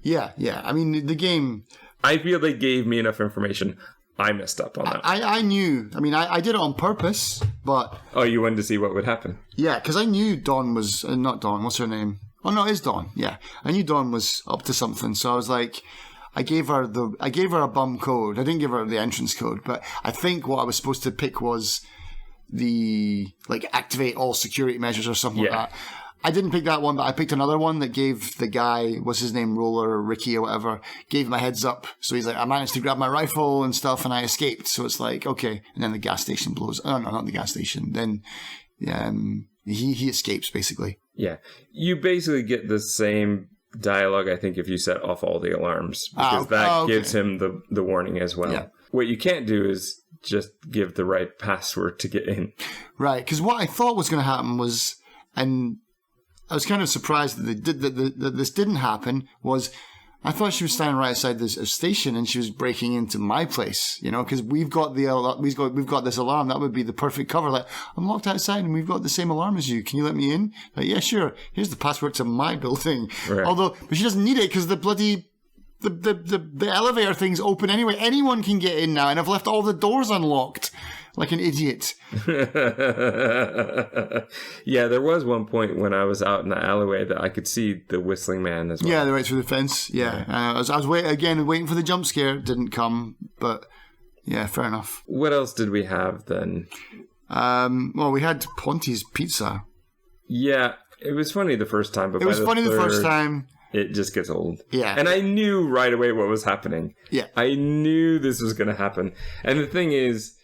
Yeah. I mean, the game... I feel they gave me enough information. I messed up on that. I knew. I mean, I did it on purpose, but... Oh, you wanted to see what would happen? Yeah, because I knew Dawn was... not Dawn, what's her name? Oh, no, it is Dawn, yeah. I knew Dawn was up to something, so I was like... I gave her a bum code. I didn't give her the entrance code, but I think what I was supposed to pick was the, like, activate all security measures or something like that. I didn't pick that one, but I picked another one that gave the guy, what's his name, Roller or Ricky or whatever, gave him a heads up. So he's like, I managed to grab my rifle and stuff and I escaped. So it's like, okay. And then the gas station blows. Oh, no, not the gas station. Then he escapes, basically. Yeah. You basically get the same dialogue, I think, if you set off all the alarms. Because that gives him the warning as well. Yeah. What you can't do is just give the right password to get in. Right. Because what I thought was going to happen was... and I was kind of surprised that this didn't happen. Was I thought she was standing right outside this station and she was breaking into my place, you know, because we've got this alarm. That would be the perfect cover. Like, I'm locked outside and we've got the same alarm as you. Can you let me in? Like, yeah, sure. Here's the password to my building. Right. But she doesn't need it because the bloody the elevator thing's open anyway. Anyone can get in now, and I've left all the doors unlocked. Like an idiot. Yeah, there was one point when I was out in the alleyway that I could see the whistling man as well. Yeah, right through the fence. Yeah. I was waiting for the jump scare. Didn't come, but yeah, fair enough. What else did we have then? Well, we had Ponti's Pizza. Yeah, it was funny the first time, but it was funny the first time. It just gets old. Yeah. And I knew right away what was happening. Yeah. I knew this was going to happen. And the thing is,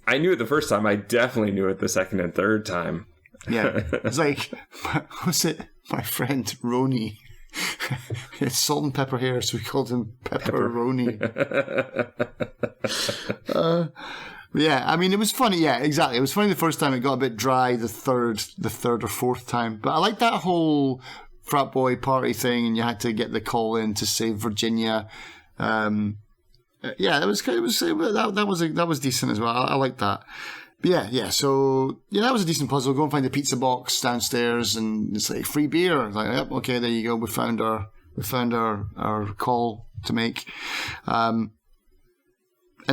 I knew it the first time. I definitely knew it the second and third time. Yeah. It's like, was it my friend Roni? It's salt and pepper hair, so we called him Pepperoni. Yeah, I mean, it was funny. Yeah, exactly. It was funny the first time. It got a bit dry the third or fourth time. But I like that whole frat boy party thing, and you had to get the call in to save Virginia. Yeah, that was decent as well. I like that. But yeah. So yeah, that was a decent puzzle. Go and find the pizza box downstairs, and it's like free beer. It's like, yep, okay, there you go. We found our call to make. And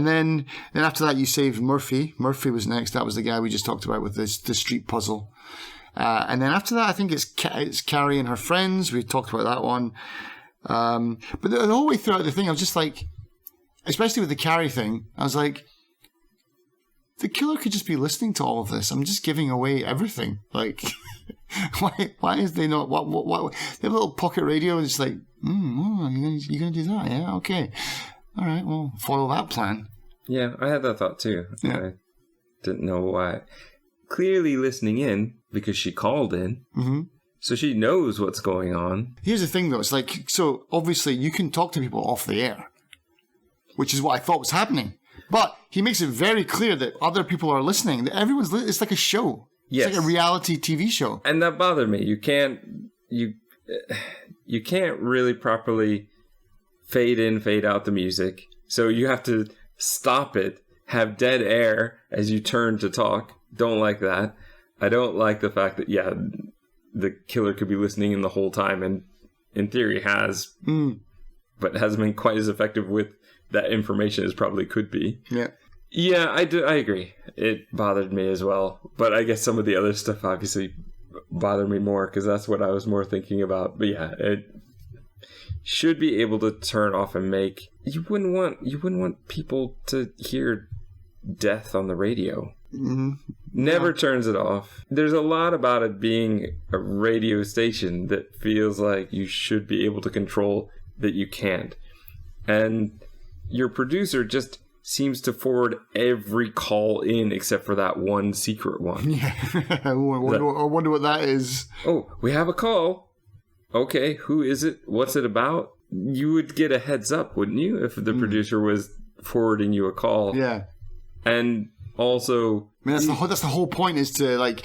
then after that, you saved Murphy. Murphy was next. That was the guy we just talked about with the street puzzle. And then after that, I think it's Carrie and her friends. We talked about that one. But the whole way throughout the thing, I was just like, especially with the Carrie thing, I was like, the killer could just be listening to all of this. I'm just giving away everything. Like, why is they not? What? They have a little pocket radio, and it's like, you're gonna do that? Yeah, okay, all right. Well, follow that plan. Yeah, I had that thought too. Yeah. I didn't know why. Clearly listening in because she called in. Mm-hmm. So she knows what's going on. Here's the thing, though. It's like, so obviously you can talk to people off the air, which is what I thought was happening. But he makes it very clear that other people are listening. That it's like a show. Yes. It's like a reality TV show. And that bothered me. You can't really properly fade in, fade out the music. So you have to stop it, have dead air as you turn to talk. Don't like that. I don't like the fact that, the killer could be listening in the whole time, and in theory has, but hasn't been quite as effective with that information as probably could be. Yeah. Yeah, I agree. It bothered me as well. But I guess some of the other stuff obviously bothered me more because that's what I was more thinking about. But yeah, it should be able to turn off and make. You wouldn't want people to hear death on the radio. Mm-hmm. Never turns it off. There's a lot about it being a radio station that feels like you should be able to control that you can't. And your producer just seems to forward every call in except for that one secret one. Yeah. I wonder what that is. Oh, we have a call. Okay, who is it? What's it about? You would get a heads up, wouldn't you, if the producer was forwarding you a call? Yeah. And also, I mean, that's the whole point, is to like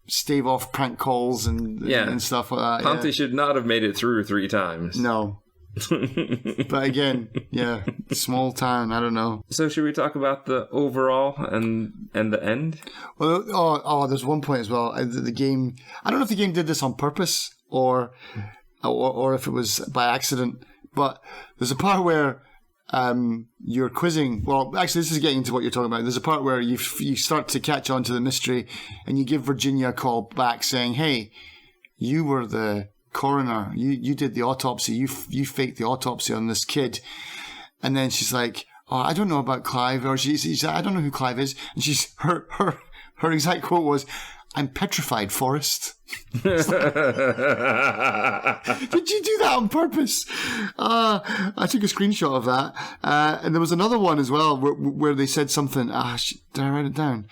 stave off prank calls and stuff like that. Ponte should not have made it through 3 times. No. But again, yeah, small town. I don't know. So should we talk about the overall and the end? Well, there's one point as well. The game. I don't know if the game did this on purpose or if it was by accident. But there's a part where you're quizzing. Well, actually, this is getting into what you're talking about. There's a part where you start to catch on to the mystery, and you give Virginia a call back saying, "Hey, you were the coroner. You did the autopsy. You faked the autopsy on this kid." And then she's like, "Oh, I don't know about Clive," or she's I don't know who Clive is. And she's her exact quote was, "I'm petrified, Forrest." Did you do that on purpose? I took a screenshot of that. And there was another one as well where they said something. Did I write it down?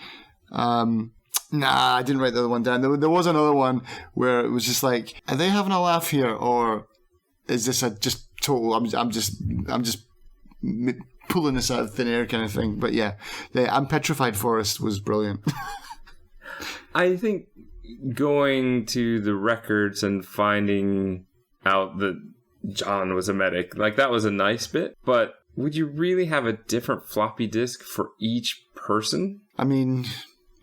Nah, I didn't write the other one down. There was another one where it was just like, are they having a laugh here, or is this a just total? I'm just pulling this out of thin air kind of thing. But yeah, I'm petrified, Forrest was brilliant. I think going to the records and finding out that John was a medic, like, that was a nice bit, but would you really have a different floppy disk for each person? I mean,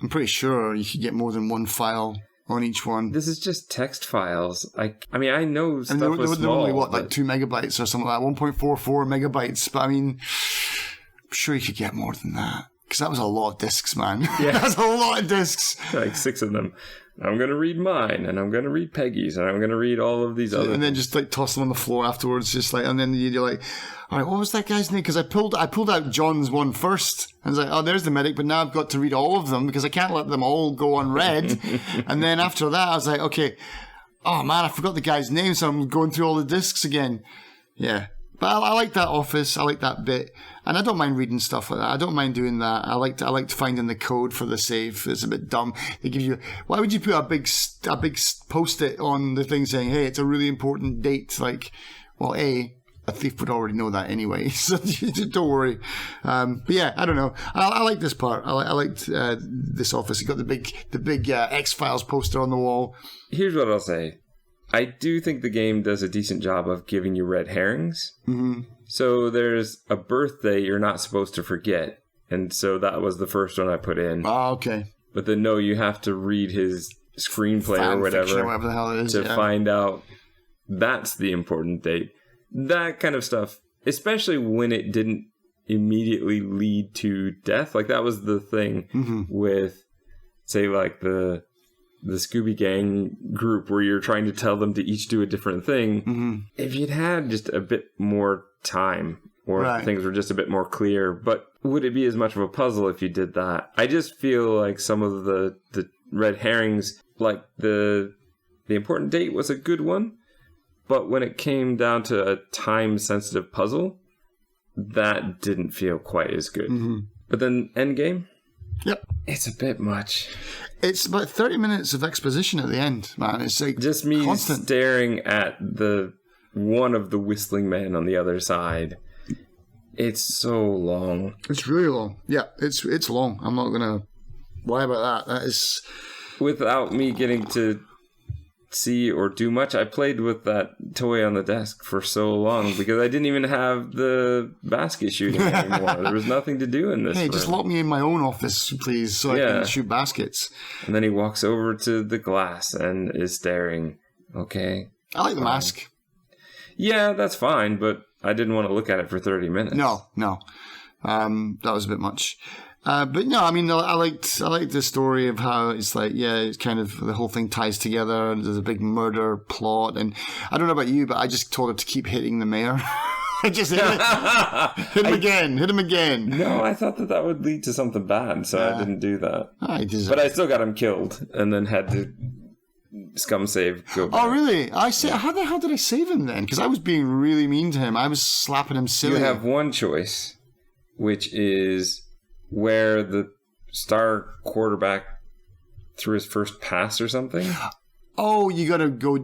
I'm pretty sure you could get more than one file on each one. This is just text files. I mean, I know stuff they're was only, small. like 2 megabytes or something like that, 1.44 megabytes. But I mean, I'm sure you could get more than that. Because that was a lot of discs, man. Yeah. That's a lot of discs. Like 6 of them. I'm going to read mine, and I'm going to read Peggy's, and I'm going to read all of these other And then just like toss them on the floor afterwards, just like, and then you're like, all right, what was that guy's name? Because I pulled out John's one first. I was like, oh, there's the medic, but now I've got to read all of them because I can't let them all go unread. And then after that, I was like, okay, oh man, I forgot the guy's name, so I'm going through all the discs again. Yeah. But I like that office. I like that bit. And I don't mind reading stuff like that. I don't mind doing that. I liked finding the code for the save. It's a bit dumb. They give you, why would you put a big post-it on the thing saying, hey, it's a really important date? Like, well, a thief would already know that anyway. So don't worry. But yeah, I don't know. I like this part. I liked this office. You got the big X-Files poster on the wall. Here's what I'll say. I do think the game does a decent job of giving you red herrings. Mm-hmm. So there's a birthday you're not supposed to forget. And so that was the first one I put in. Oh, okay. But then, no, you have to read his screenplay Fan or whatever the hell it is, to find out that's the important date. That kind of stuff, especially when it didn't immediately lead to death. Like, that was the thing with, say, like the Scooby Gang group where you're trying to tell them to each do a different thing. Mm-hmm. If you'd had just a bit more time, or if things were just a bit more clear, but would it be as much of a puzzle if you did that? I just feel like some of the red herrings, like the important date was a good one, but when it came down to a time-sensitive puzzle, that didn't feel quite as good. Mm-hmm. But then Endgame? Yep. It's a bit much. It's about 30 minutes of exposition at the end, man. It's like just me constant. Staring at one of the whistling men on the other side. It's so long. It's really long. Yeah, it's long. I'm not gonna lie about that. That is without me getting to see or do much. I played with that toy on the desk for so long because I didn't even have the basket shooting anymore. There was nothing to do in this room. Just lock me in my own office, please, so I can shoot baskets. And then he walks over to the glass and is staring. Okay. I like the mask. Yeah, that's fine, but I didn't want to look at it for 30 minutes. No. That was a bit much. But no, I mean, I liked the story of how it's like, it's kind of the whole thing ties together and there's a big murder plot. And I don't know about you, but I just told her to keep hitting the mayor. Just hit him again. No, I thought that would lead to something bad, so I didn't do that. But I still got him killed, and then had to scum save. Go back. Oh, really? How the hell did I save him then? Because I was being really mean to him. I was slapping him silly. You have one choice, which is where the star quarterback threw his first pass or something. Oh, you gotta go.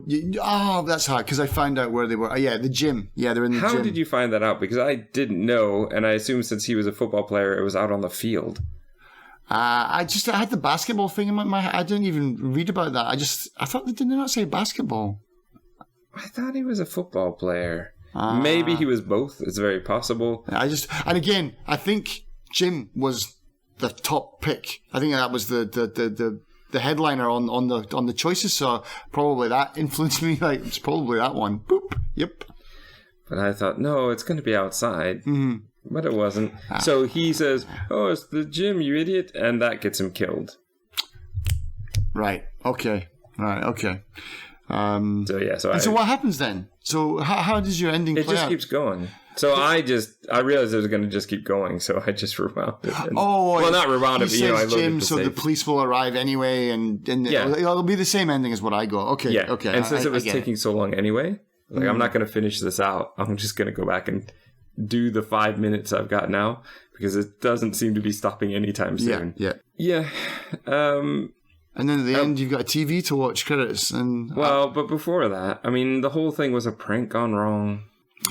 That's hard because I found out where they were. Yeah, the gym. Yeah, they're in the gym. How did you find that out? Because I didn't know, and I assumed since he was a football player, it was out on the field. I had the basketball thing in my head. I didn't even read about that. I thought they did not say basketball. I thought he was a football player. Maybe he was both. It's very possible. And again, I think Jim was the top pick. I think that was the headliner on the choices. So probably that influenced me. Like it's probably that one. Boop. Yep. But I thought, no, it's going to be outside. Mm-hmm. But it wasn't. So he says, "Oh, it's the gym, you idiot," and that gets him killed. Right. Okay. Right. Okay. So what happens then? So how does your ending play out? It just keeps going. So I realized it was going to just keep going, so I just rewound it. Not rewound it, but I loaded Jim, so the police will arrive anyway, and it'll be the same ending as what I got. Okay, yeah. Okay. And since it was taking so long anyway, I'm not going to finish this out. I'm just going to go back and do the 5 minutes I've got now, because it doesn't seem to be stopping anytime soon. Yeah. And then at the end, you've got a TV to watch, credits. But before that, I mean, the whole thing was a prank gone wrong.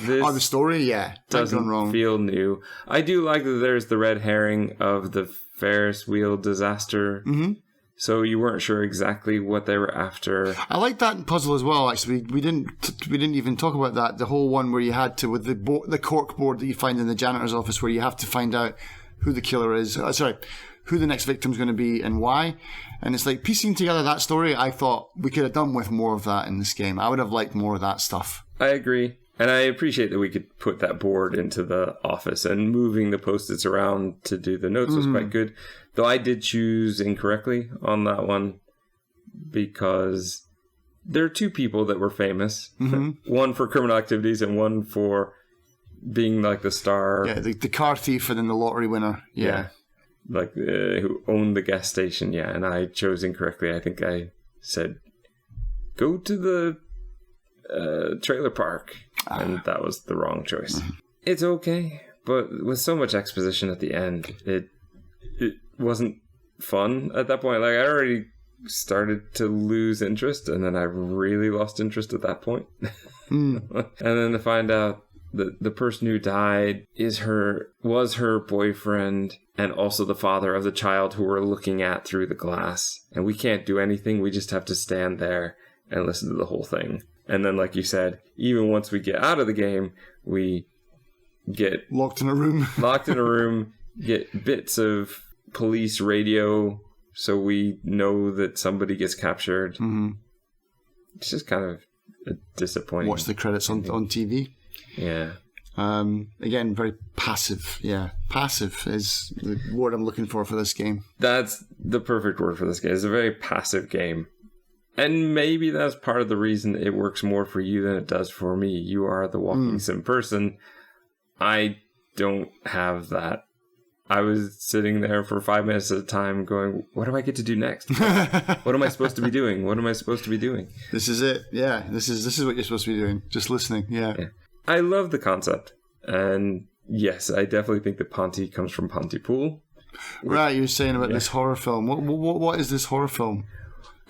The story, yeah. Doesn't feel new. I do like that there's the red herring of the Ferris wheel disaster. Mm-hmm. So you weren't sure exactly what they were after. I like that puzzle as well, actually. We didn't even talk about that. The whole one where you had to, with the cork board that you find in the janitor's office, where you have to find out who the killer is. Who the next victim's going to be and why. And it's like piecing together that story. I thought we could have done with more of that in this game. I would have liked more of that stuff. I agree. And I appreciate that we could put that board into the office, and moving the Post-its around to do the notes was quite good. Though I did choose incorrectly on that one, because there are two people that were famous. Mm-hmm. One for criminal activities and one for being like the star. Yeah, the car thief and then the lottery winner. Yeah. Like who owned the gas station. Yeah, and I chose incorrectly. I think I said, go to the trailer park. And that was the wrong choice. It's okay, but with so much exposition at the end, it wasn't fun at that point. Like, I already started to lose interest, and then I really lost interest at that point. And then to find out that the person who died was her boyfriend, and also the father of the child who we're looking at through the glass. And we can't do anything. We just have to stand there and listen to the whole thing. And then, like you said, even once we get out of the game, we get locked in a room, get bits of police radio, so we know that somebody gets captured. Mm-hmm. It's just kind of disappointing. Watch the credits on TV. Yeah. Again, very passive. Yeah, passive is the word I'm looking for this game. That's the perfect word for this game. It's a very passive game. And maybe that's part of the reason it works more for you than it does for me. You are the walking sim person. I don't have that. I was sitting there for 5 minutes at a time going, what do I get to do next? What am I supposed to be doing? What am I supposed to be doing? This is it. Yeah, this is what you're supposed to be doing. Just listening. Yeah. I love the concept. And yes, I definitely think that Ponty comes from Pontypool. Right, you were saying about this horror film. What is this horror film?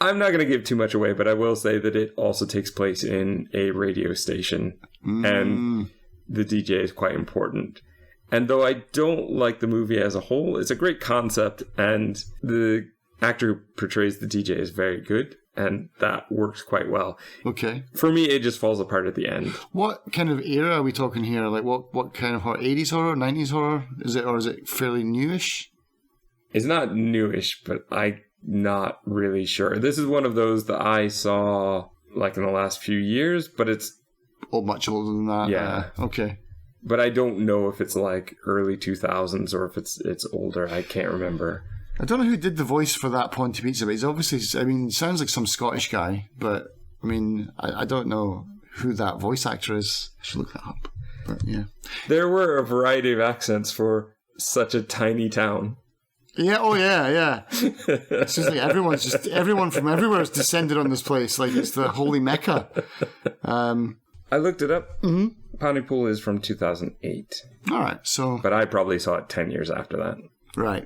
I'm not going to give too much away, but I will say that it also takes place in a radio station, and the DJ is quite important. And though I don't like the movie as a whole, it's a great concept, and the actor who portrays the DJ is very good, and that works quite well. Okay. For me, it just falls apart at the end. What kind of era are we talking here? Like what kind of horror? 80s horror? 90s horror? Is it fairly newish? It's not newish, but I'm not really sure. This is one of those that I saw like in the last few years, but it's much older than that. Yeah. Okay. But I don't know if it's like early 2000s or if it's older. I can't remember. I don't know who did the voice for that Ponty Pizza, but he's obviously, it sounds like some Scottish guy, but I don't know who that voice actor is. I should look that up. But yeah. There were a variety of accents for such a tiny town. Yeah, oh yeah. It's just like everyone from everywhere is descended on this place. Like it's the holy Mecca. I looked it up. Mm-hmm. Pontypool is from 2008. All right, so... But I probably saw it 10 years after that. Right.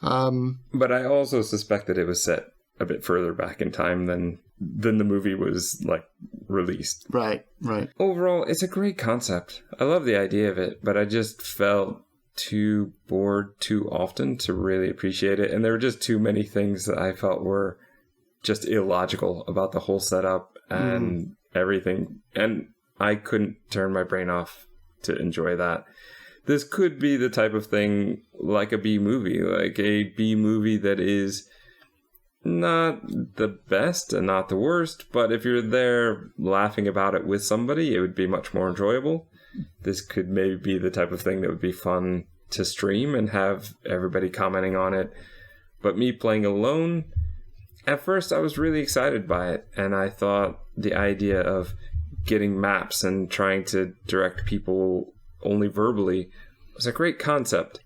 But I also suspect that it was set a bit further back in time than the movie was, like, released. Right. Overall, it's a great concept. I love the idea of it, but I just felt too bored too often to really appreciate it. And there were just too many things that I felt were just illogical about the whole setup and everything. And I couldn't turn my brain off to enjoy that. This could be the type of thing like a B movie, like a B movie that is not the best and not the worst, but if you're there laughing about it with somebody, it would be much more enjoyable. This could maybe be the type of thing that would be fun to stream and have everybody commenting on it. But me playing alone, at first I was really excited by it, and I thought the idea of getting maps and trying to direct people only verbally was a great concept.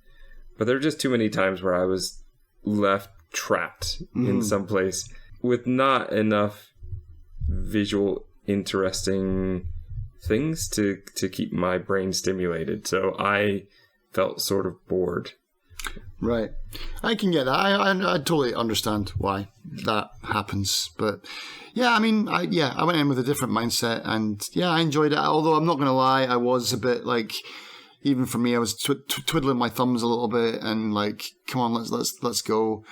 But there were just too many times where I was left trapped in some place with not enough visual interesting things to keep my brain stimulated. So I felt sort of bored. Right. I can get that. I totally understand why that happens. But yeah, I mean, I went in with a different mindset, and yeah, I enjoyed it. Although I'm not going to lie, I was a bit like, even for me, I was twiddling my thumbs a little bit and like, come on, let's go.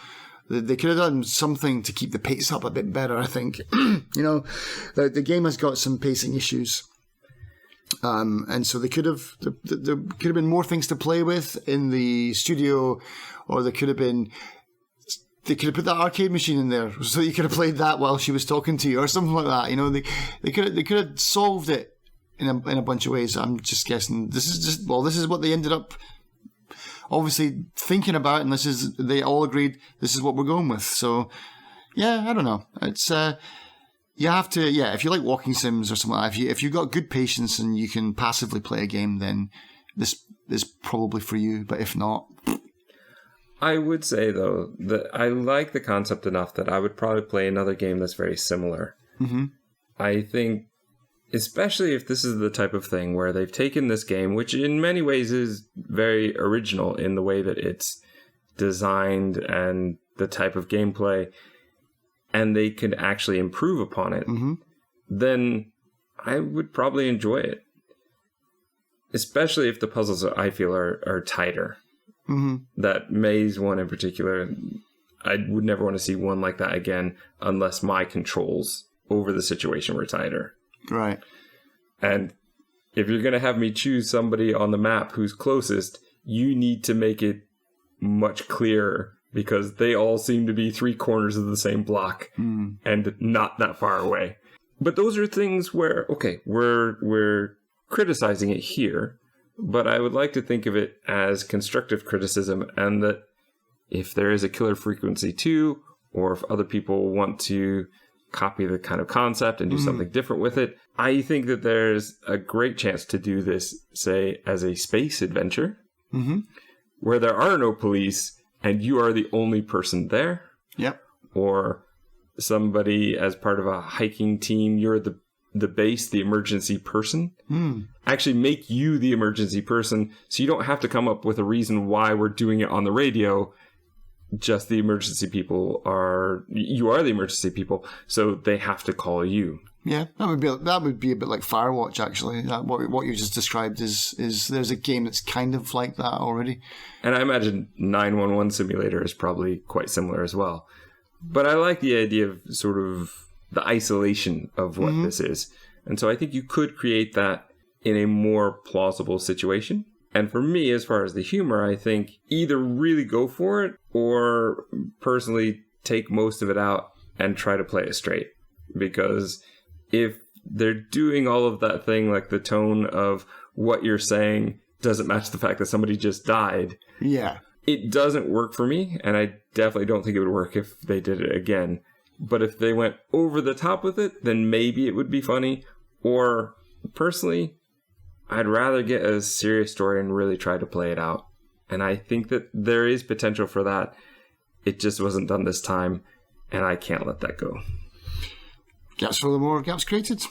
They could have done something to keep the pace up a bit better, I think. The game has got some pacing issues. And so there could have been more things to play with in the studio, or they could have put that arcade machine in there so you could have played that while she was talking to you or something like that. They could have solved it in a bunch of ways. I'm just guessing this is what they ended up obviously thinking about, and they all agreed this is what we're going with. So yeah, I don't know. It's you have to, if you like walking sims or something like that, if you've got good patience and you can passively play a game, then this is probably for you. But if not... I would say, though, that I like the concept enough that I would probably play another game that's very similar. Mm-hmm. I think, especially if this is the type of thing where they've taken this game, which in many ways is very original in the way that it's designed and the type of gameplay, and they could actually improve upon it, then I would probably enjoy it. Especially if the puzzles, I feel, are tighter. That maze one in particular, I would never want to see one like that again unless my controls over the situation were tighter. Right. And if you're going to have me choose somebody on the map who's closest, you need to make it much clearer, because they all seem to be 3 corners of the same block and not that far away. But those are things where, okay, we're criticizing it here, but I would like to think of it as constructive criticism, and that if there is a killer frequency too, or if other people want to copy the kind of concept and do something different with it, I think that there's a great chance to do this, say, as a space adventure, where there are no police, and you are the only person there. Yep. Or somebody as part of a hiking team, you're the base, the emergency person. Actually make you the emergency person, so you don't have to come up with a reason why we're doing it on the radio. Just the emergency people you are the emergency people, so they have to call you. Yeah, that would be a bit like Firewatch, actually. What you just described is there's a game that's kind of like that already. And I imagine 911 Simulator is probably quite similar as well. But I like the idea of sort of the isolation of what this is. And so I think you could create that in a more plausible situation. And for me, as far as the humor, I think either really go for it or personally take most of it out and try to play it straight. Because if they're doing all of that thing, like the tone of what you're saying doesn't match the fact that somebody just died. Yeah. It doesn't work for me, and I definitely don't think it would work if they did it again. But if they went over the top with it, then maybe it would be funny. Or, personally, I'd rather get a serious story and really try to play it out. And I think that there is potential for that. It just wasn't done this time, and I can't let that go. Gaps for the more gaps created.